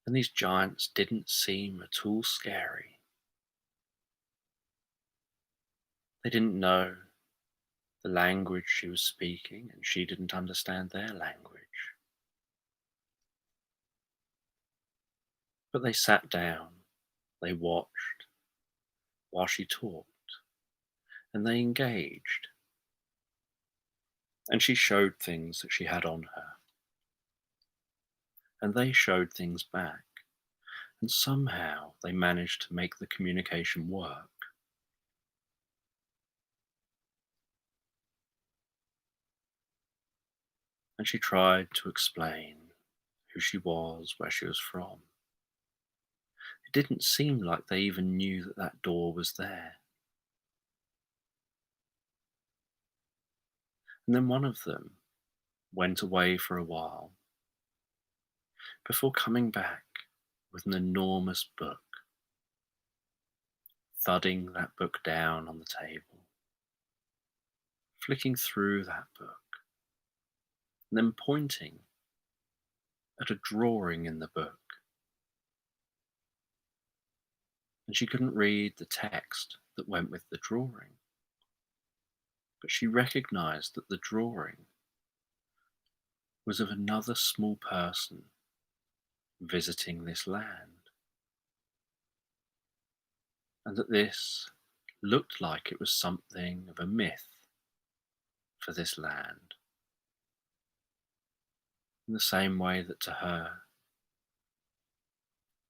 And these giants didn't seem at all scary. They didn't know the language she was speaking, and she didn't understand their language. But they sat down, they watched while she talked, and they engaged. And she showed things that she had on her, and they showed things back, and somehow they managed to make the communication work. And she tried to explain who she was, where she was from. It didn't seem like they even knew that that door was there. And then one of them went away for a while before coming back with an enormous book, thudding that book down on the table, flicking through that book, and then pointing at a drawing in the book. And she couldn't read the text that went with the drawing, but she recognized that the drawing was of another small person visiting this land, and that this looked like it was something of a myth for this land, in the same way that to her,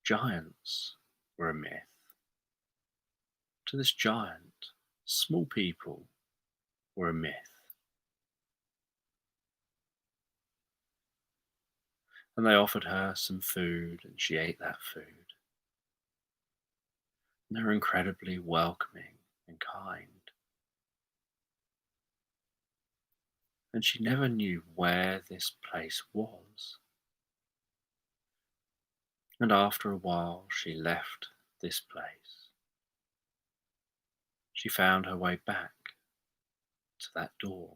giants were a myth. To this giant, small people were a myth. And they offered her some food, and she ate that food. And they were incredibly welcoming and kind. And she never knew where this place was. And after a while, she left this place. She found her way back to that door.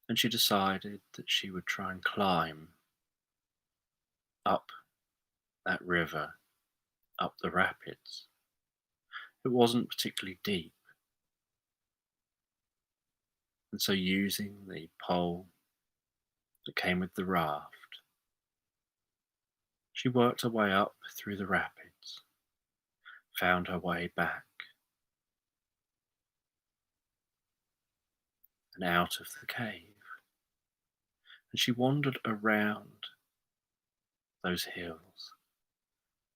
And she decided that she would try and climb up that river, up the rapids. It wasn't particularly deep, and so using the pole that came with the raft, she worked her way up through the rapids, found her way back and out of the cave, and she wandered around those hills,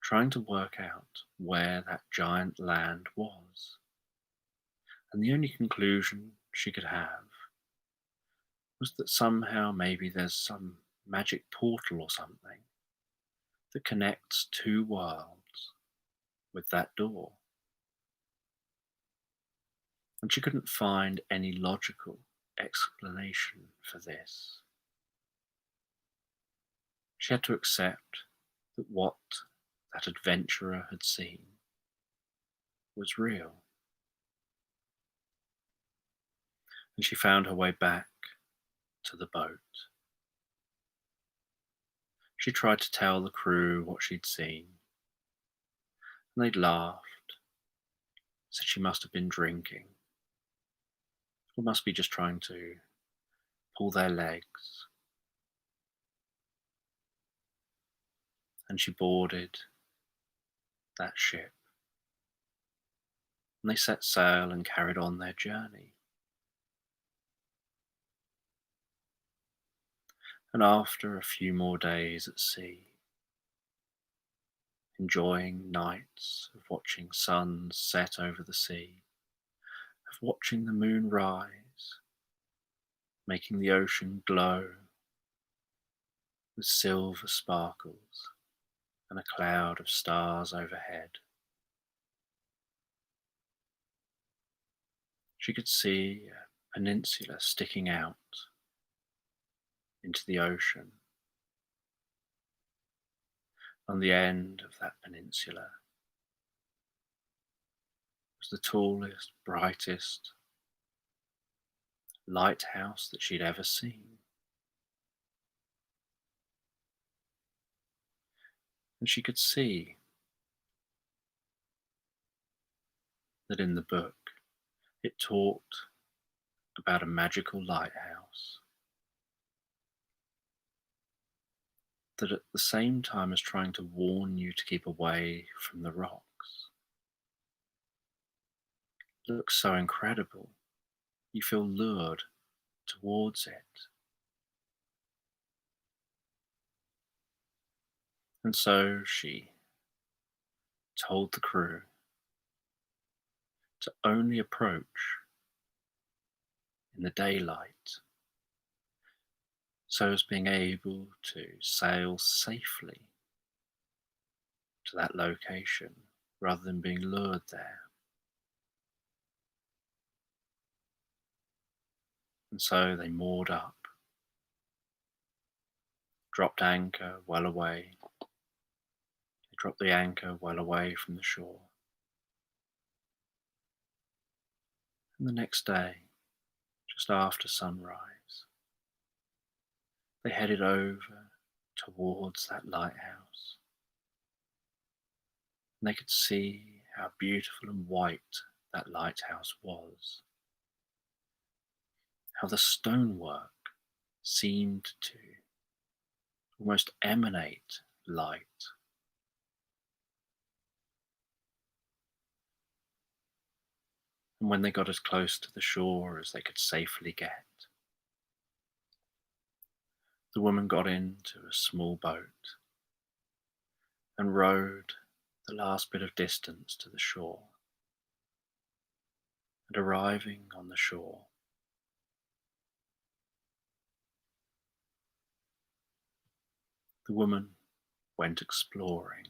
trying to work out where that giant land was. And the only conclusion she could have was that somehow maybe there's some magic portal or something that connects two worlds with that door. And she couldn't find any logical explanation for this. She had to accept that what that adventurer had seen was real. And she found her way back to the boat. She tried to tell the crew what she'd seen, and they'd laughed, said she must have been drinking, or must be just trying to pull their legs. And she boarded that ship, and they set sail and carried on their journey. And after a few more days at sea, enjoying nights of watching suns set over the sea, of watching the moon rise, making the ocean glow with silver sparkles and a cloud of stars overhead, she could see a peninsula sticking out into the ocean. On the end of that peninsula was the tallest, brightest lighthouse that she'd ever seen. And she could see that in the book it talked about a magical lighthouse that at the same time as trying to warn you to keep away from the rocks, looks so incredible, you feel lured towards it. And so she told the crew to only approach in the daylight, so as being able to sail safely to that location rather than being lured there. And so they moored up, dropped anchor well away. They dropped the anchor well away from the shore. And the next day, just after sunrise, they headed over towards that lighthouse. And they could see how beautiful and white that lighthouse was, how the stonework seemed to almost emanate light. And when they got as close to the shore as they could safely get, the woman got into a small boat and rowed the last bit of distance to the shore. And arriving on the shore, the woman went exploring.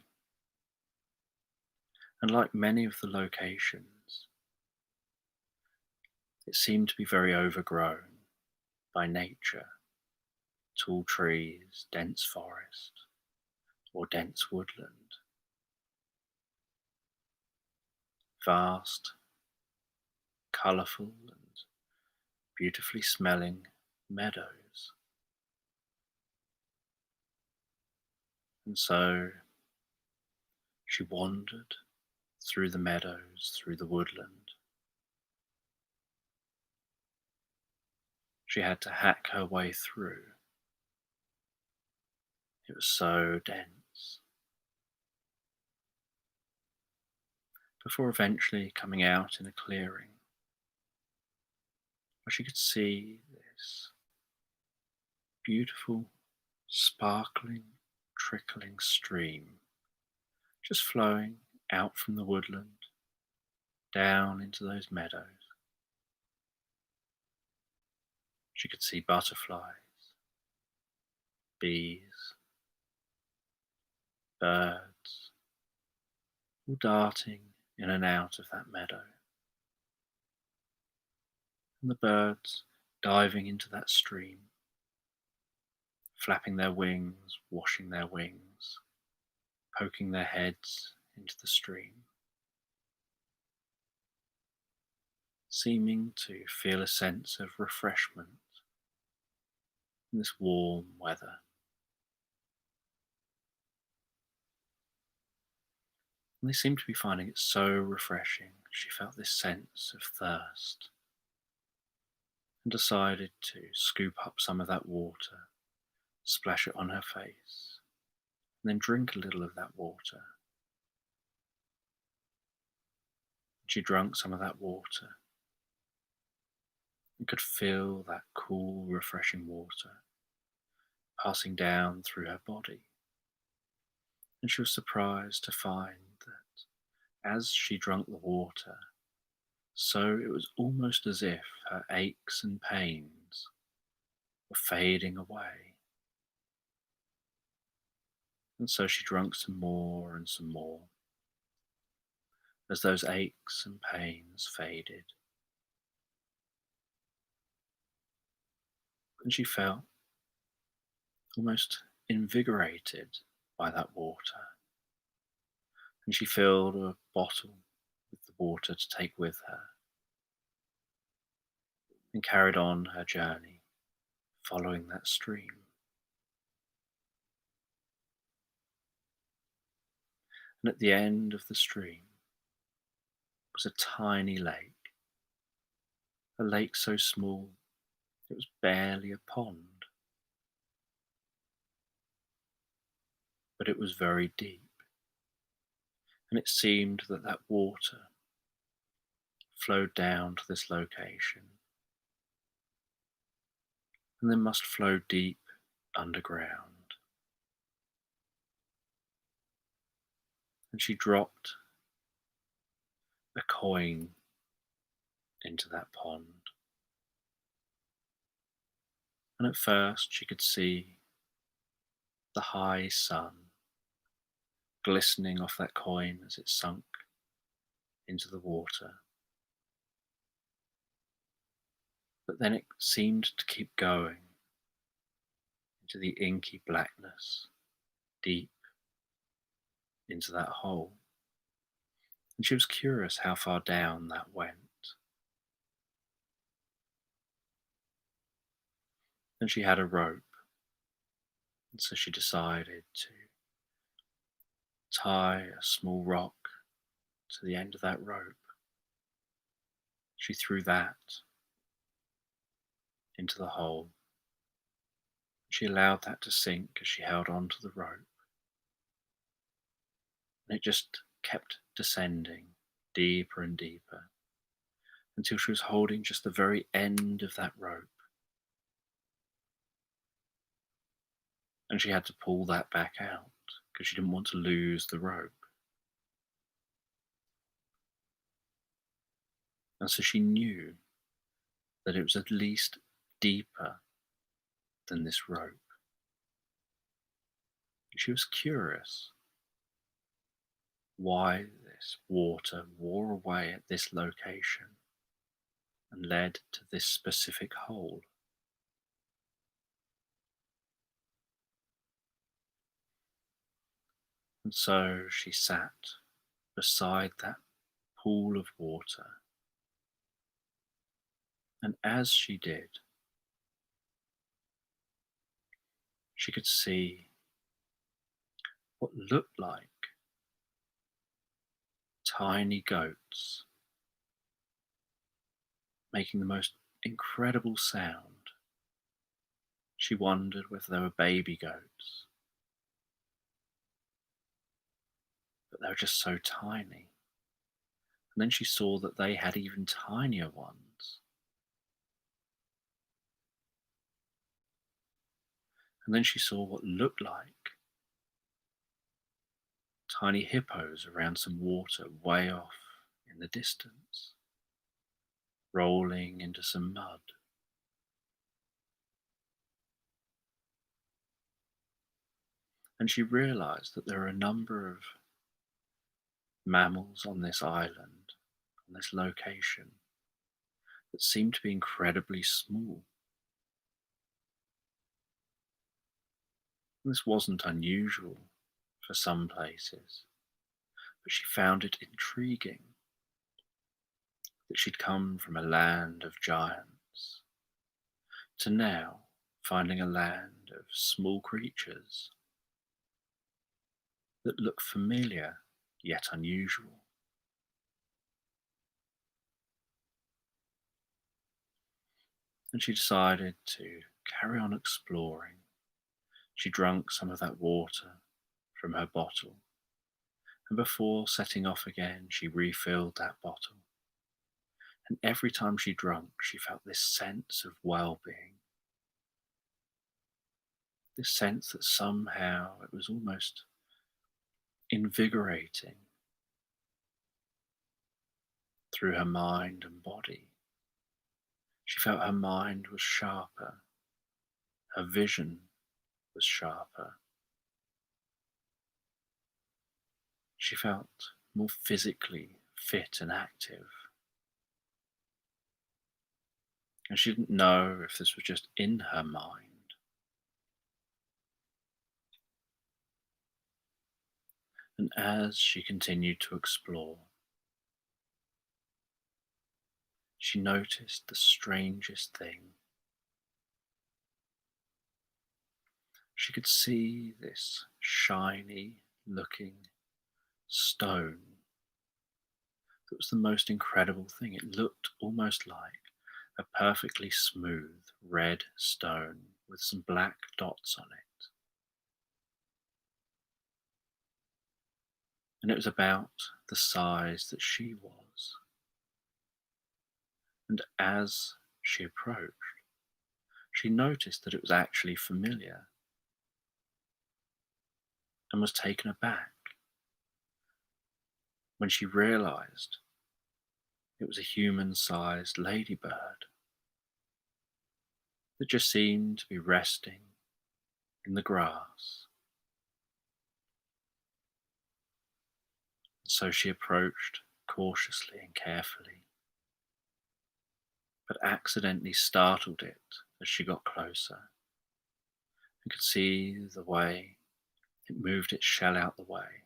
And like many of the locations, it seemed to be very overgrown by nature, tall trees, dense forest, or dense woodland. Vast colourful and beautifully smelling meadows. And so she wandered through the meadows, through the woodland. She had to hack her way through. It was so dense, before eventually coming out in a clearing where she could see this beautiful, sparkling, trickling stream just flowing out from the woodland down into those meadows. She could see butterflies, bees, birds, all darting in and out of that meadow, and the birds diving into that stream, flapping their wings, washing their wings, poking their heads into the stream, seeming to feel a sense of refreshment in this warm weather. And they seemed to be finding it so refreshing. She felt this sense of thirst and decided to scoop up some of that water, splash it on her face, and then drink a little of that water. She drank some of that water and could feel that cool, refreshing water passing down through her body. And she was surprised to find that as she drank the water, so it was almost as if her aches and pains were fading away. And so she drank some more and some more as those aches and pains faded. And she felt almost invigorated by that water. And she filled a bottle with the water to take with her and carried on her journey, following that stream. And at the end of the stream was a tiny lake, a lake so small it was barely a pond, but it was very deep, and it seemed that that water flowed down to this location and then must flow deep underground. And she dropped a coin into that pond. And at first she could see the high sun glistening off that coin as it sunk into the water. But then it seemed to keep going into the inky blackness, deep into that hole. And she was curious how far down that went. And she had a rope, and so she decided to tie a small rock to the end of that rope. She threw that into the hole. She allowed that to sink as she held on to the rope. And it just kept descending deeper and deeper until she was holding just the very end of that rope. And she had to pull that back out because she didn't want to lose the rope. And so she knew that it was at least deeper than this rope. She was curious why this water wore away at this location and led to this specific hole. And so she sat beside that pool of water And as she did, she could see what looked like tiny goats making the most incredible sound. She wondered whether they were baby goats, but they were just so tiny. And then she saw that they had even tinier ones. And then she saw what looked like tiny hippos around some water way off in the distance, rolling into some mud. And she realized that there are a number of mammals on this island, on this location, that seem to be incredibly small. This wasn't unusual for some places, but she found it intriguing that she'd come from a land of giants to now finding a land of small creatures that look familiar yet unusual. And she decided to carry on exploring. She drank some of that water from her bottle, and before setting off again, she refilled that bottle. And every time she drank, she felt this sense of well-being, this sense that somehow it was almost invigorating through her mind and body. She felt her mind was sharper, her vision was sharper. She felt more physically fit and active. And she didn't know if this was just in her mind. And as she continued to explore, she noticed the strangest thing. She could see this shiny looking stone that was the most incredible thing. It looked almost like a perfectly smooth red stone with some black dots on it. And it was about the size that she was. And as she approached, she noticed that it was actually familiar and was taken aback when she realized it was a human-sized ladybird that just seemed to be resting in the grass. So she approached cautiously and carefully, but accidentally startled it as she got closer and could see the way it moved its shell out the way,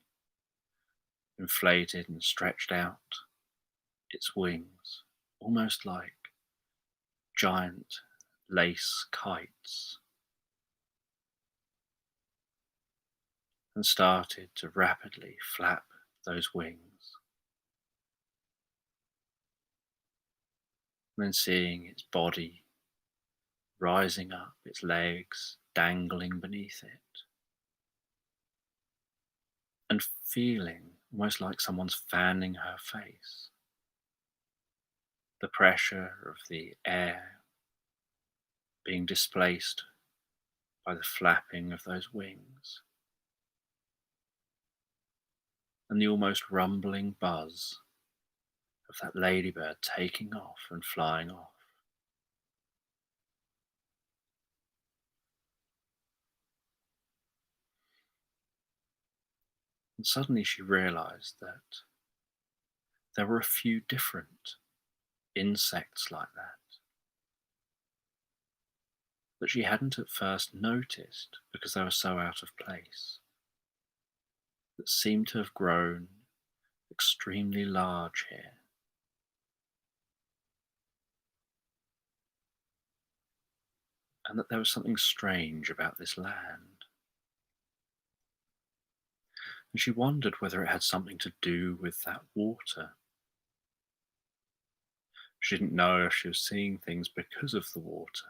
inflated and stretched out its wings, almost like giant lace kites, and started to rapidly flap those wings. And then seeing its body rising up, its legs dangling beneath it, and feeling almost like someone's fanning her face. The pressure of the air being displaced by the flapping of those wings, and the almost rumbling buzz of that ladybird taking off and flying off. And suddenly she realized that there were a few different insects like that she hadn't at first noticed because they were so out of place, that seemed to have grown extremely large here. and that there was something strange about this land. And she wondered whether it had something to do with that water. She didn't know if she was seeing things because of the water.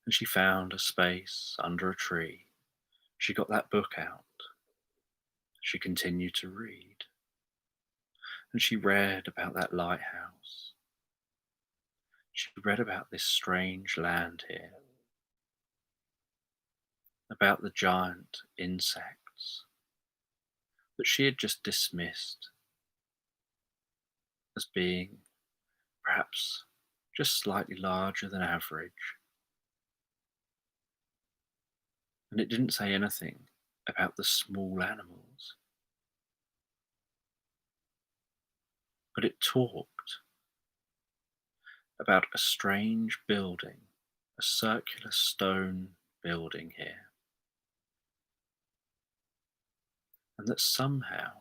And she found a space under a tree. She got that book out. She continued to read. And she read about that lighthouse. She read about this strange land here, about the giant insects that she had just dismissed as being perhaps just slightly larger than average. And it didn't say anything about the small animals, but it talked about a strange building, a circular stone building here, and that somehow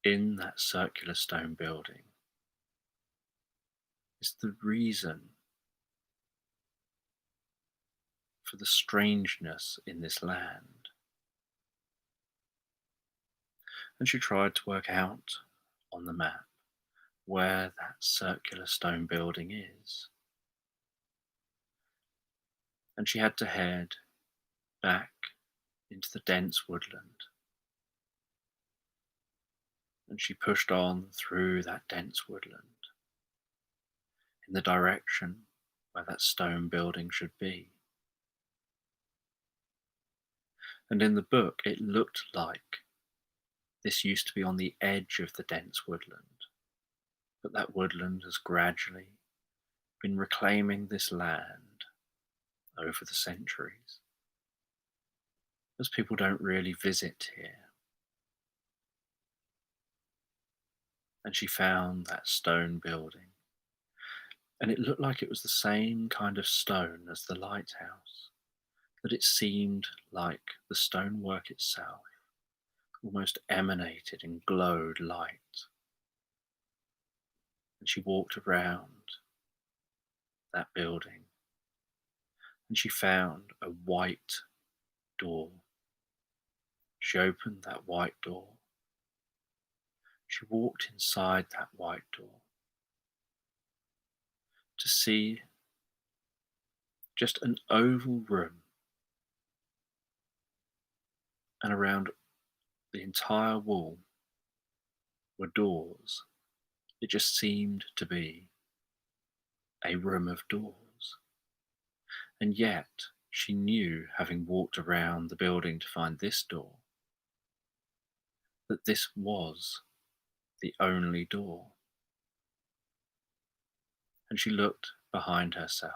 in that circular stone building is the reason for the strangeness in this land. And she tried to work out on the map where that circular stone building is. And she had to head back into the dense woodland. And she pushed on through that dense woodland in the direction where that stone building should be. And in the book, it looked like this used to be on the edge of the dense woodland, but that woodland has gradually been reclaiming this land over the centuries, as people don't really visit here. And she found that stone building, and it looked like it was the same kind of stone as the lighthouse, that it seemed like the stonework itself almost emanated and glowed light. And she walked around that building, and she found a white door. She opened that white door. She walked inside that white door to see just an oval room, and around the entire wall were doors. It just seemed to be a room of doors. And yet she knew, having walked around the building to find this door, that this was the only door. And she looked behind herself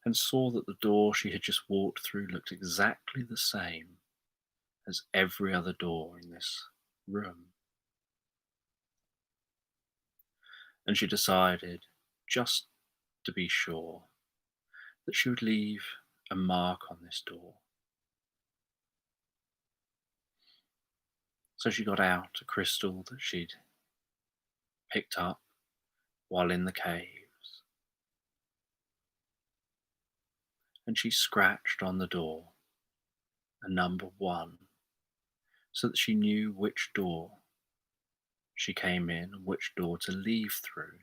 and saw that the door she had just walked through looked exactly the same as every other door in this room. And she decided, just to be sure, that she would leave a mark on this door. So she got out a crystal that she'd picked up while in the caves, and she scratched on the door a number 1, so that she knew which door she came in and which door to leave through.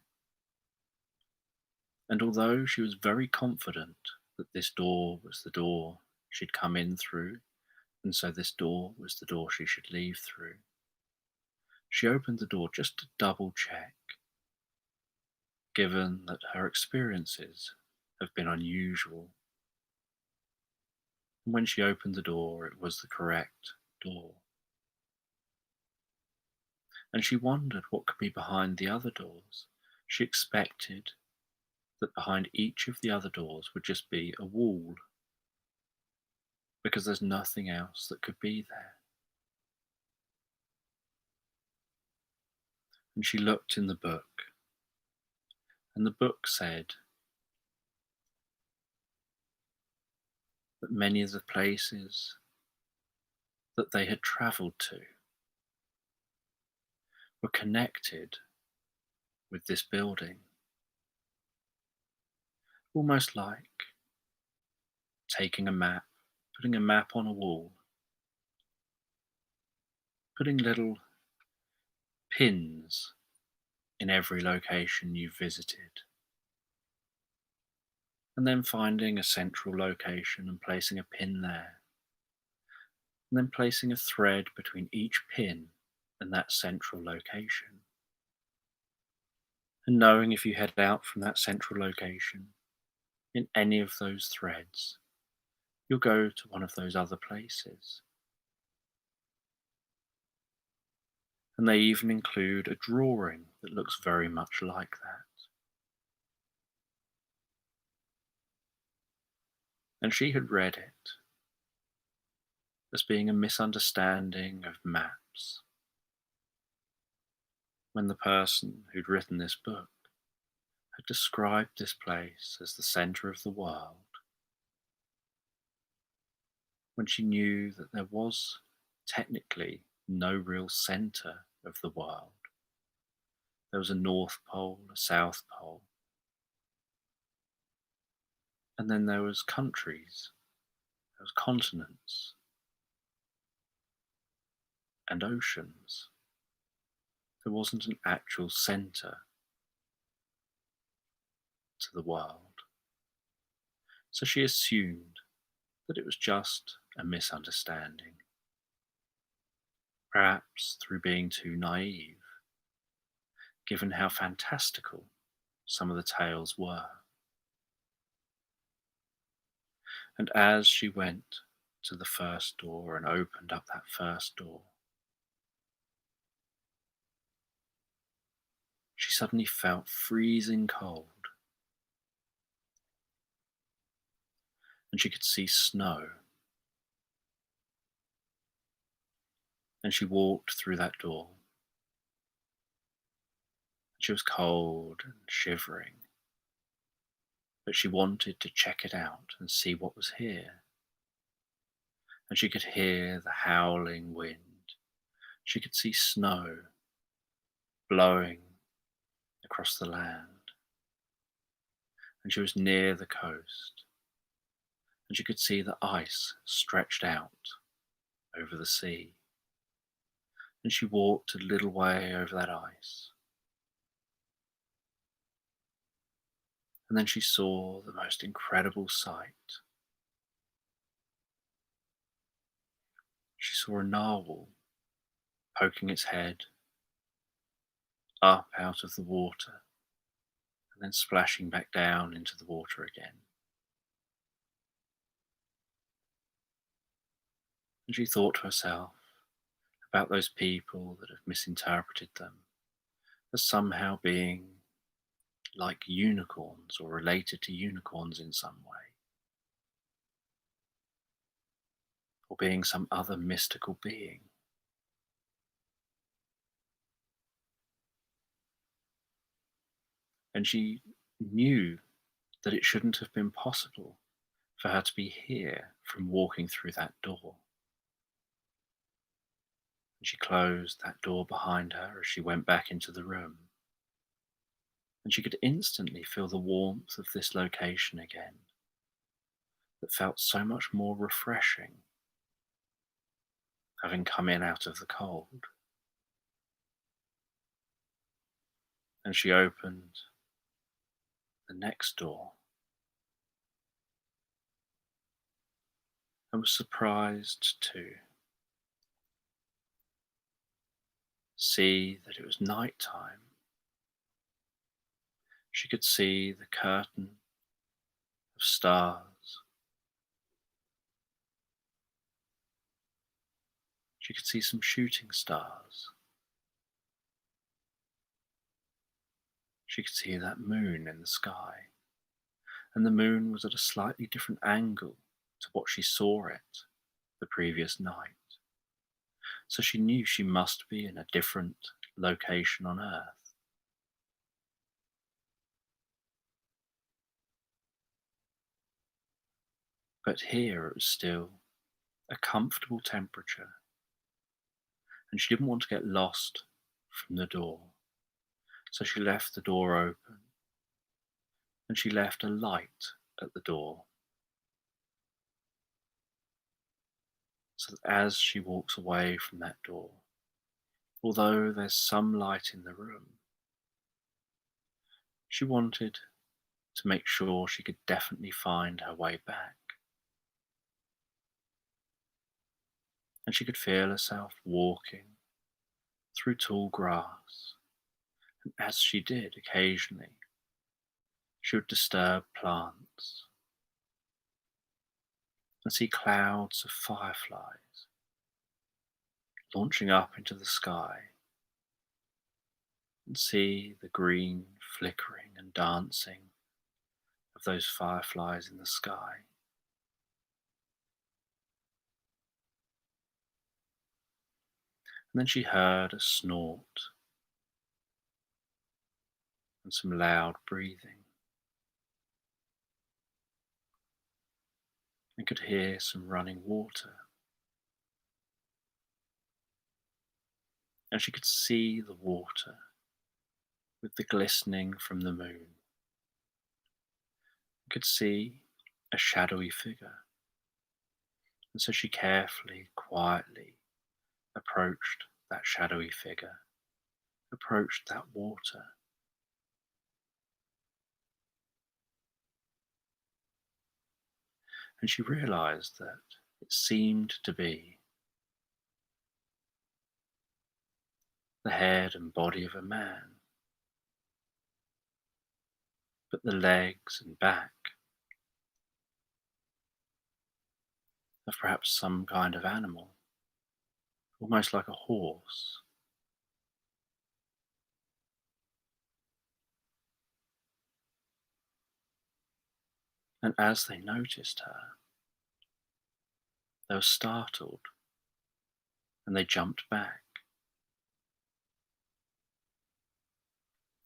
And although she was very confident that this door was the door she'd come in through, and so this door was the door she should leave through, she opened the door just to double check, given that her experiences have been unusual. And when she opened the door, it was the correct door. And she wondered what could be behind the other doors. She expected that behind each of the other doors would just be a wall, because there's nothing else that could be there. And she looked in the book, and the book said that many of the places that they had travelled to were connected with this building, almost like taking a map, putting a map on a wall, putting little pins in every location you've visited, and then finding a central location and placing a pin there, and then placing a thread between each pin and that central location. And knowing if you head out from that central location in any of those threads, you'll go to one of those other places. And they even include a drawing that looks very much like that. And she had read it as being a misunderstanding of maps when the person who'd written this book had described this place as the center of the world, when she knew that there was technically no real center of the world. There was a North Pole, a South Pole, and then there was countries, there was continents and oceans. There wasn't an actual center to the world. So she assumed that it was just a misunderstanding, perhaps through being too naive, given how fantastical some of the tales were. And as she went to the first door and opened up that first door, she suddenly felt freezing cold, and she could see snow. And she walked through that door. She was cold and shivering, but she wanted to check it out and see what was here. And she could hear the howling wind. She could see snow blowing across the land. And she was near the coast. And she could see the ice stretched out over the sea. And she walked a little way over that ice. And then she saw the most incredible sight. She saw a narwhal poking its head up out of the water and then splashing back down into the water again. And she thought to herself about those people that have misinterpreted them as somehow being like unicorns or related to unicorns in some way, or being some other mystical being. And she knew that it shouldn't have been possible for her to be here from walking through that door. And she closed that door behind her as she went back into the room. And she could instantly feel the warmth of this location again, that felt so much more refreshing, having come in out of the cold. And she opened the next door and was surprised to see that it was night time. She could see the curtain of stars. She could see some shooting stars. She could see that moon in the sky, and the moon was at a slightly different angle to what she saw it the previous night. So she knew she must be in a different location on Earth. But here it was still a comfortable temperature, and she didn't want to get lost from the door. So she left the door open, and she left a light at the door, so that as she walks away from that door, although there's some light in the room, she wanted to make sure she could definitely find her way back. And she could feel herself walking through tall grass, and as she did occasionally, she would disturb plants and see clouds of fireflies launching up into the sky, and see the green flickering and dancing of those fireflies in the sky. And then she heard a snort and some loud breathing, and could hear some running water. And she could see the water with the glistening from the moon. Could see a shadowy figure, and so she carefully, quietly approached that shadowy figure, approached that water, and she realized that it seemed to be the head and body of a man, but the legs and back of perhaps some kind of animal, almost like a horse. And as they noticed her, they were startled, and they jumped back.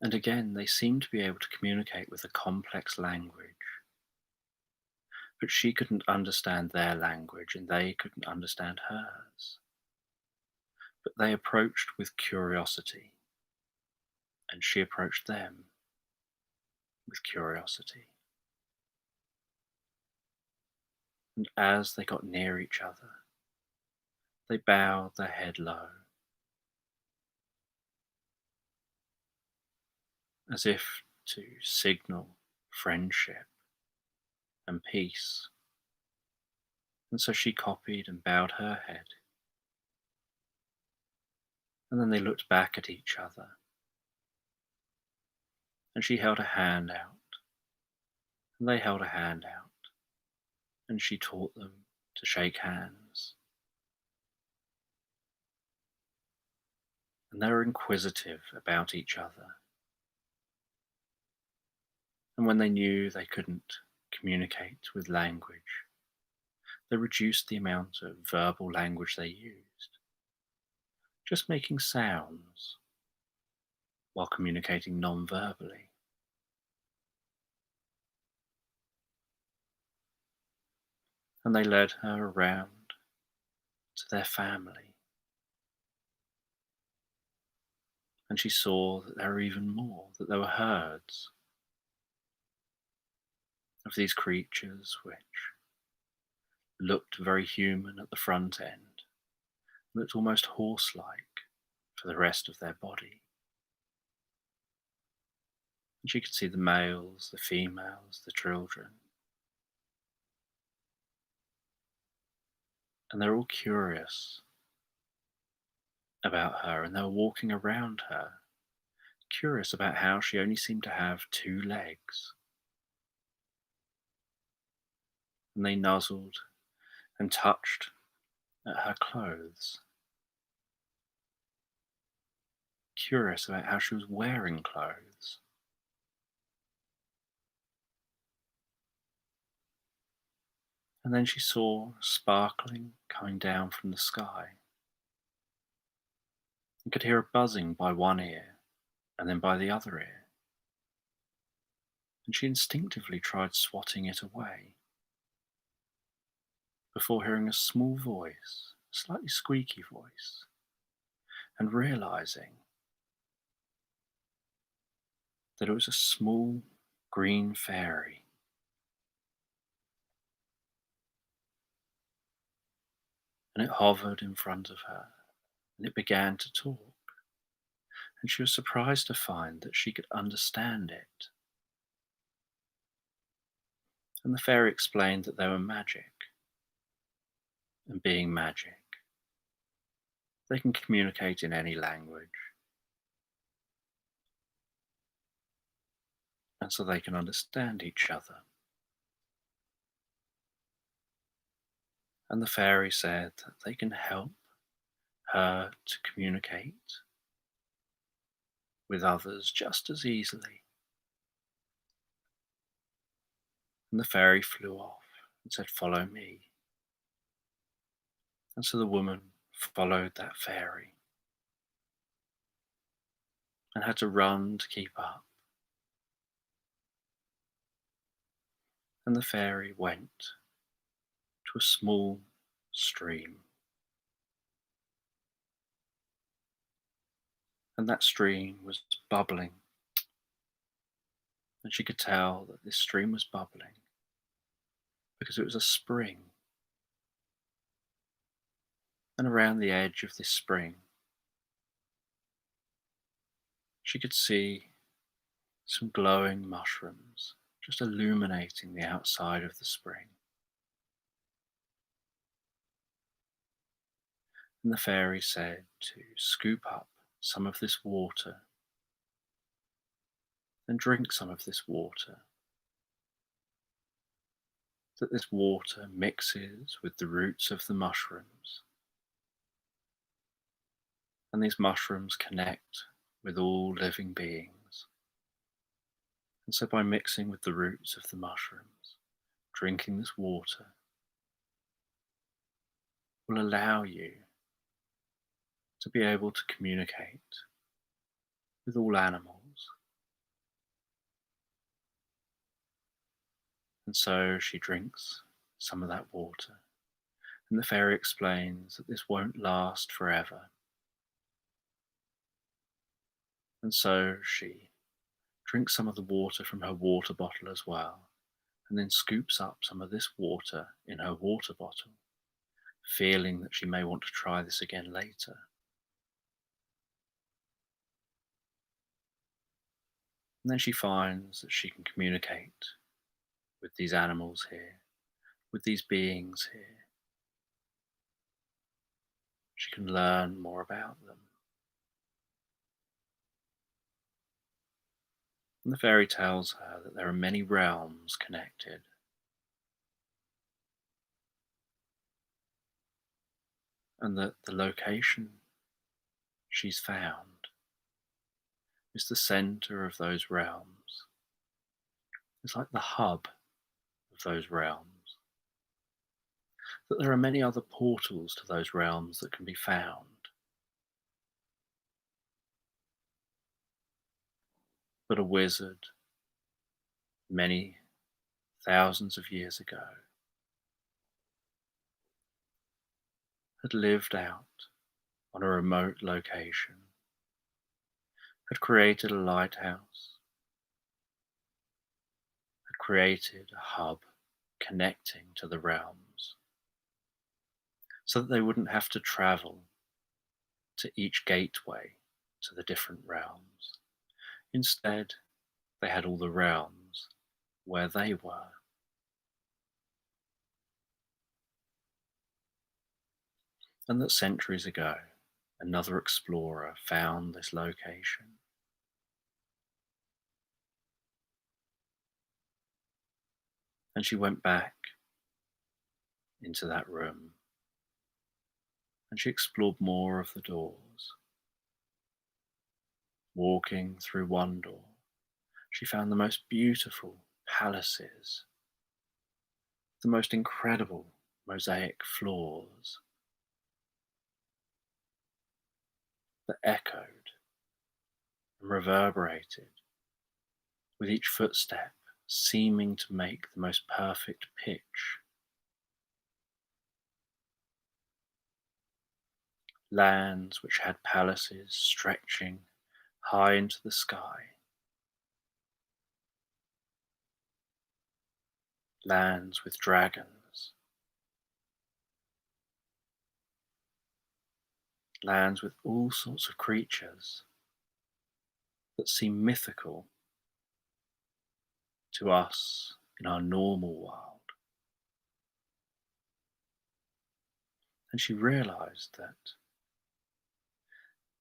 And again, they seemed to be able to communicate with a complex language, but she couldn't understand their language and they couldn't understand hers. But they approached with curiosity, and she approached them with curiosity. And as they got near each other, they bowed their head low, as if to signal friendship and peace. And so she copied and bowed her head. And then they looked back at each other, and she held a hand out, and they held a hand out, and she taught them to shake hands. And they were inquisitive about each other. And when they knew they couldn't communicate with language, they reduced the amount of verbal language they used, just making sounds while communicating non-verbally. And they led her around to their family. And she saw that there were even more, that there were herds of these creatures which looked very human at the front end, looked almost horse-like for the rest of their body. And she could see the males, the females, the children. And they're all curious about her, and they were walking around her, curious about how she only seemed to have 2 legs. And they nuzzled and touched at her clothes, curious about how she was wearing clothes. And then she saw sparkling coming down from the sky, and could hear a buzzing by one ear and then by the other ear. And she instinctively tried swatting it away, before hearing a small voice, a slightly squeaky voice, and realizing that it was a small green fairy, and it hovered in front of her, and it began to talk, and she was surprised to find that she could understand it. And the fairy explained that they were magic, and being magic, they can communicate in any language, and so they can understand each other. And the fairy said that they can help her to communicate with others just as easily. And the fairy flew off and said, "Follow me." And so the woman followed that fairy and had to run to keep up. And the fairy went to a small stream. And that stream was bubbling. And she could tell that this stream was bubbling because it was a spring. And around the edge of this spring, she could see some glowing mushrooms just illuminating the outside of the spring. And the fairy said to scoop up some of this water and drink some of this water, that this water mixes with the roots of the mushrooms, and these mushrooms connect with all living beings. And so by mixing with the roots of the mushrooms, drinking this water will allow you to be able to communicate with all animals. And so she drinks some of that water, and the fairy explains that this won't last forever. And so she drinks some of the water from her water bottle as well, and then scoops up some of this water in her water bottle, feeling that she may want to try this again later. And then she finds that she can communicate with these animals here, with these beings here. She can learn more about them. And the fairy tells her that there are many realms connected, and that the location she's found is the center of those realms. It's like the hub of those realms. That there are many other portals to those realms that can be found, but a wizard, many thousands of years ago, had lived out on a remote location, had created a lighthouse, had created a hub connecting to the realms, so that they wouldn't have to travel to each gateway to the different realms. Instead, they had all the realms where they were. And that centuries ago, another explorer found this location. And she went back into that room, and she explored more of the doors. Walking through one door, she found the most beautiful palaces, the most incredible mosaic floors that echoed and reverberated with each footstep, seeming to make the most perfect pitch. Lands which had palaces stretching high into the sky, lands with dragons, lands with all sorts of creatures that seem mythical to us in our normal world. And she realized that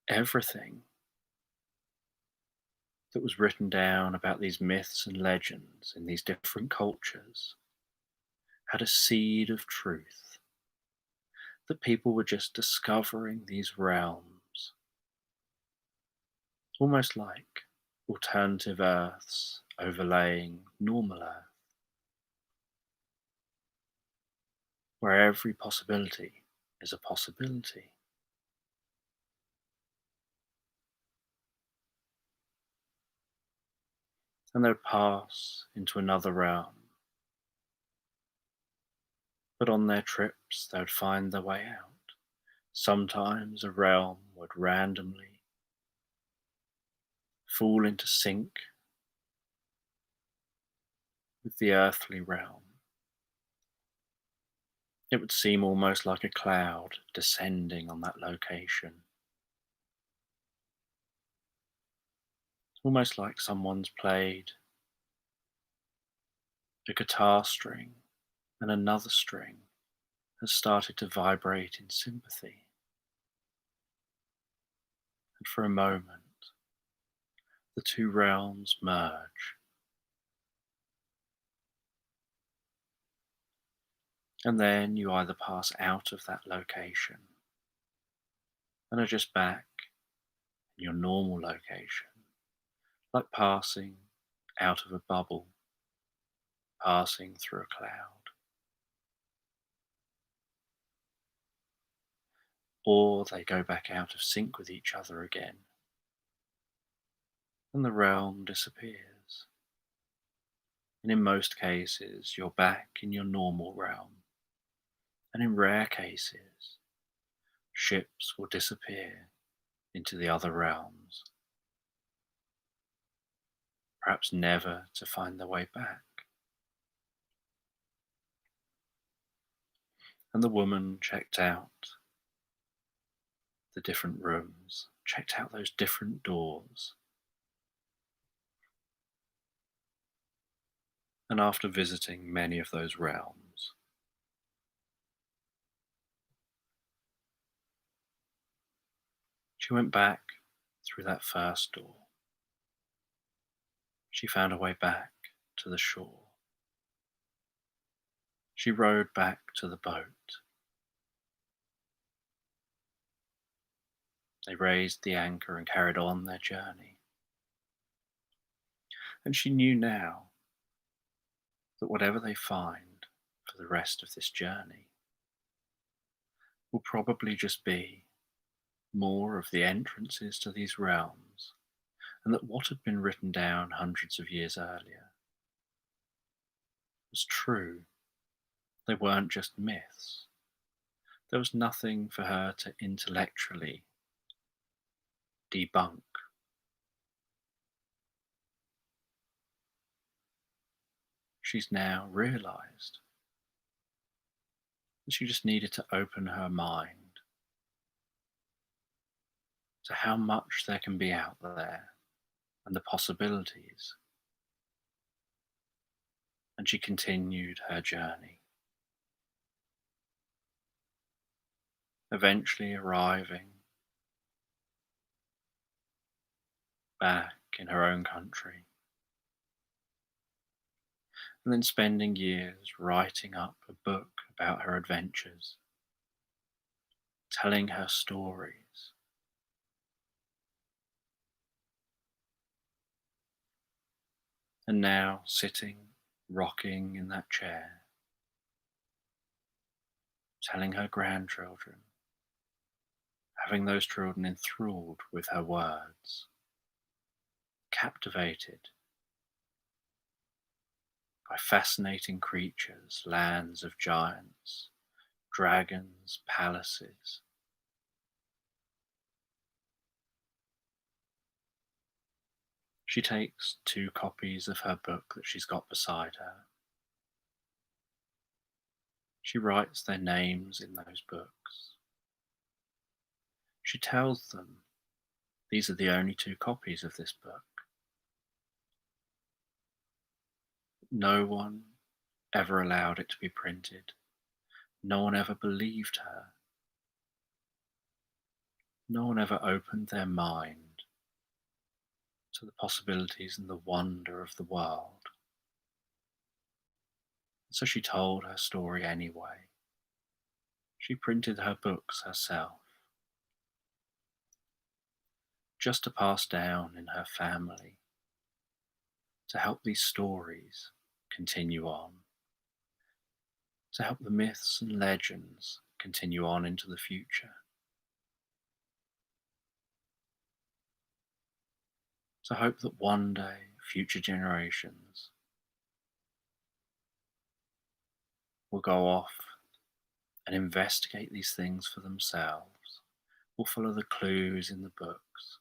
everything that was written down about these myths and legends in these different cultures had a seed of truth, that people were just discovering these realms, almost like alternative Earths overlaying normal Earth, where every possibility is a possibility. And they'd pass into another realm, but on their trips they would find their way out. Sometimes a realm would randomly fall into sync with the earthly realm. It would seem almost like a cloud descending on that location, almost like someone's played a guitar string and another string has started to vibrate in sympathy. And for a moment, the two realms merge, and then you either pass out of that location and are just back in your normal location, like passing out of a bubble, passing through a cloud. Or they go back out of sync with each other again, and the realm disappears. And in most cases, you're back in your normal realm. And in rare cases, ships will disappear into the other realms, perhaps never to find their way back. And the woman checked out the different rooms, checked out those different doors. And after visiting many of those realms, she went back through that first door. She found her way back to the shore. She rowed back to the boat. They raised the anchor and carried on their journey. And she knew now that whatever they find for the rest of this journey will probably just be more of the entrances to these realms, and that what had been written down hundreds of years earlier was true. They weren't just myths. There was nothing for her to intellectually debunk. She's now realized that she just needed to open her mind to how much there can be out there and the possibilities. And she continued her journey, eventually arriving back in her own country, and then spending years writing up a book about her adventures, telling her stories. And now sitting, rocking in that chair, telling her grandchildren, having those children enthralled with her words, captivated by fascinating creatures, lands of giants, dragons, palaces. She takes 2 copies of her book that she's got beside her, She writes their names in those books. She tells them these are the only two copies of this book. No one ever allowed it to be printed. No one ever believed her. No one ever opened their mind to the possibilities and the wonder of the world. So she told her story anyway. She printed her books herself, just to pass down in her family, to help these stories continue on, to help the myths and legends continue on into the future, to hope that one day future generations will go off and investigate these things for themselves, will follow the clues in the books.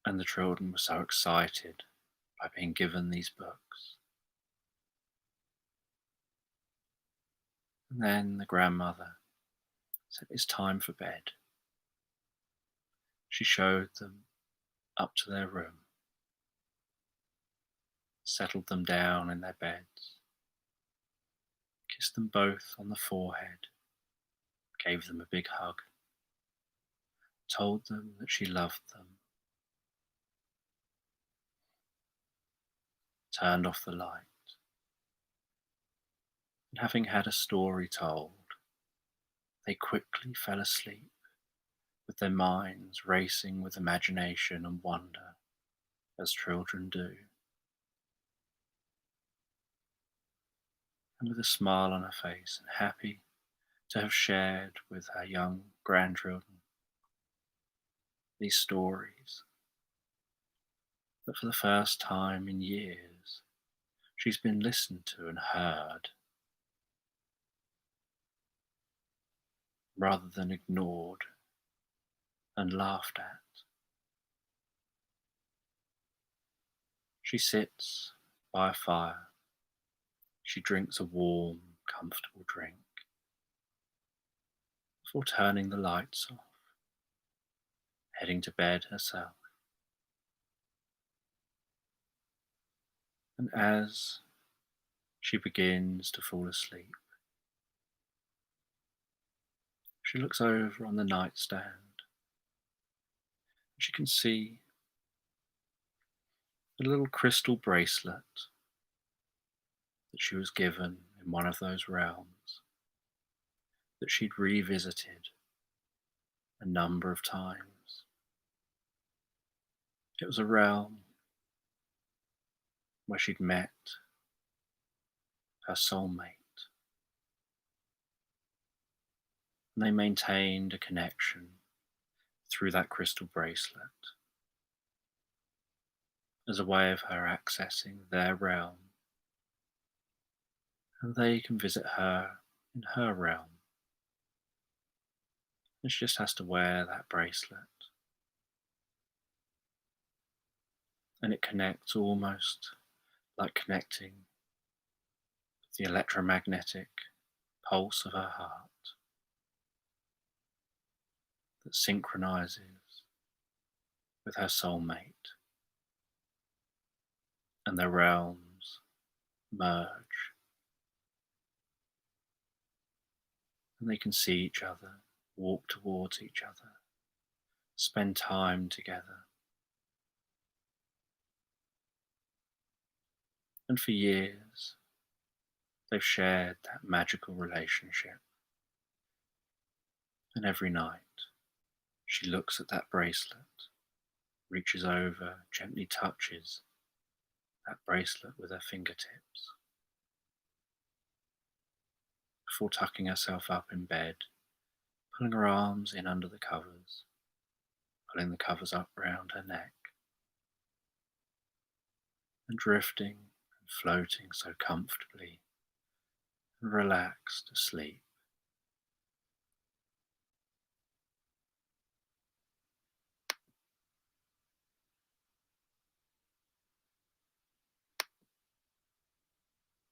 And the children were so excited by being given these books. And then the grandmother said, "It's time for bed." She showed them up to their room, settled them down in their beds, kissed them both on the forehead, gave them a big hug, told them that she loved them, turned off the light, and having had a story told, they quickly fell asleep, with their minds racing with imagination and wonder, as children do. And with a smile on her face and happy to have shared with her young grandchildren these stories that for the first time in years she's been listened to and heard rather than ignored and laughed at. She sits by a fire. She drinks a warm, comfortable drink before turning the lights off, heading to bed herself. And as she begins to fall asleep, she looks over on the nightstand. She can see a little crystal bracelet that she was given in one of those realms that she'd revisited a number of times. It was a realm where she'd met her soulmate, and they maintained a connection through that crystal bracelet as a way of her accessing their realm, and they can visit her in her realm. And she just has to wear that bracelet, and it connects almost like connecting with the electromagnetic pulse of her heart that synchronizes with her soulmate, and their realms merge, and they can see each other, walk towards each other, spend time together. And for years, they've shared that magical relationship. And every night, she looks at that bracelet, reaches over, gently touches that bracelet with her fingertips, before tucking herself up in bed, pulling her arms in under the covers, pulling the covers up round her neck, and drifting and floating so comfortably and relaxed asleep.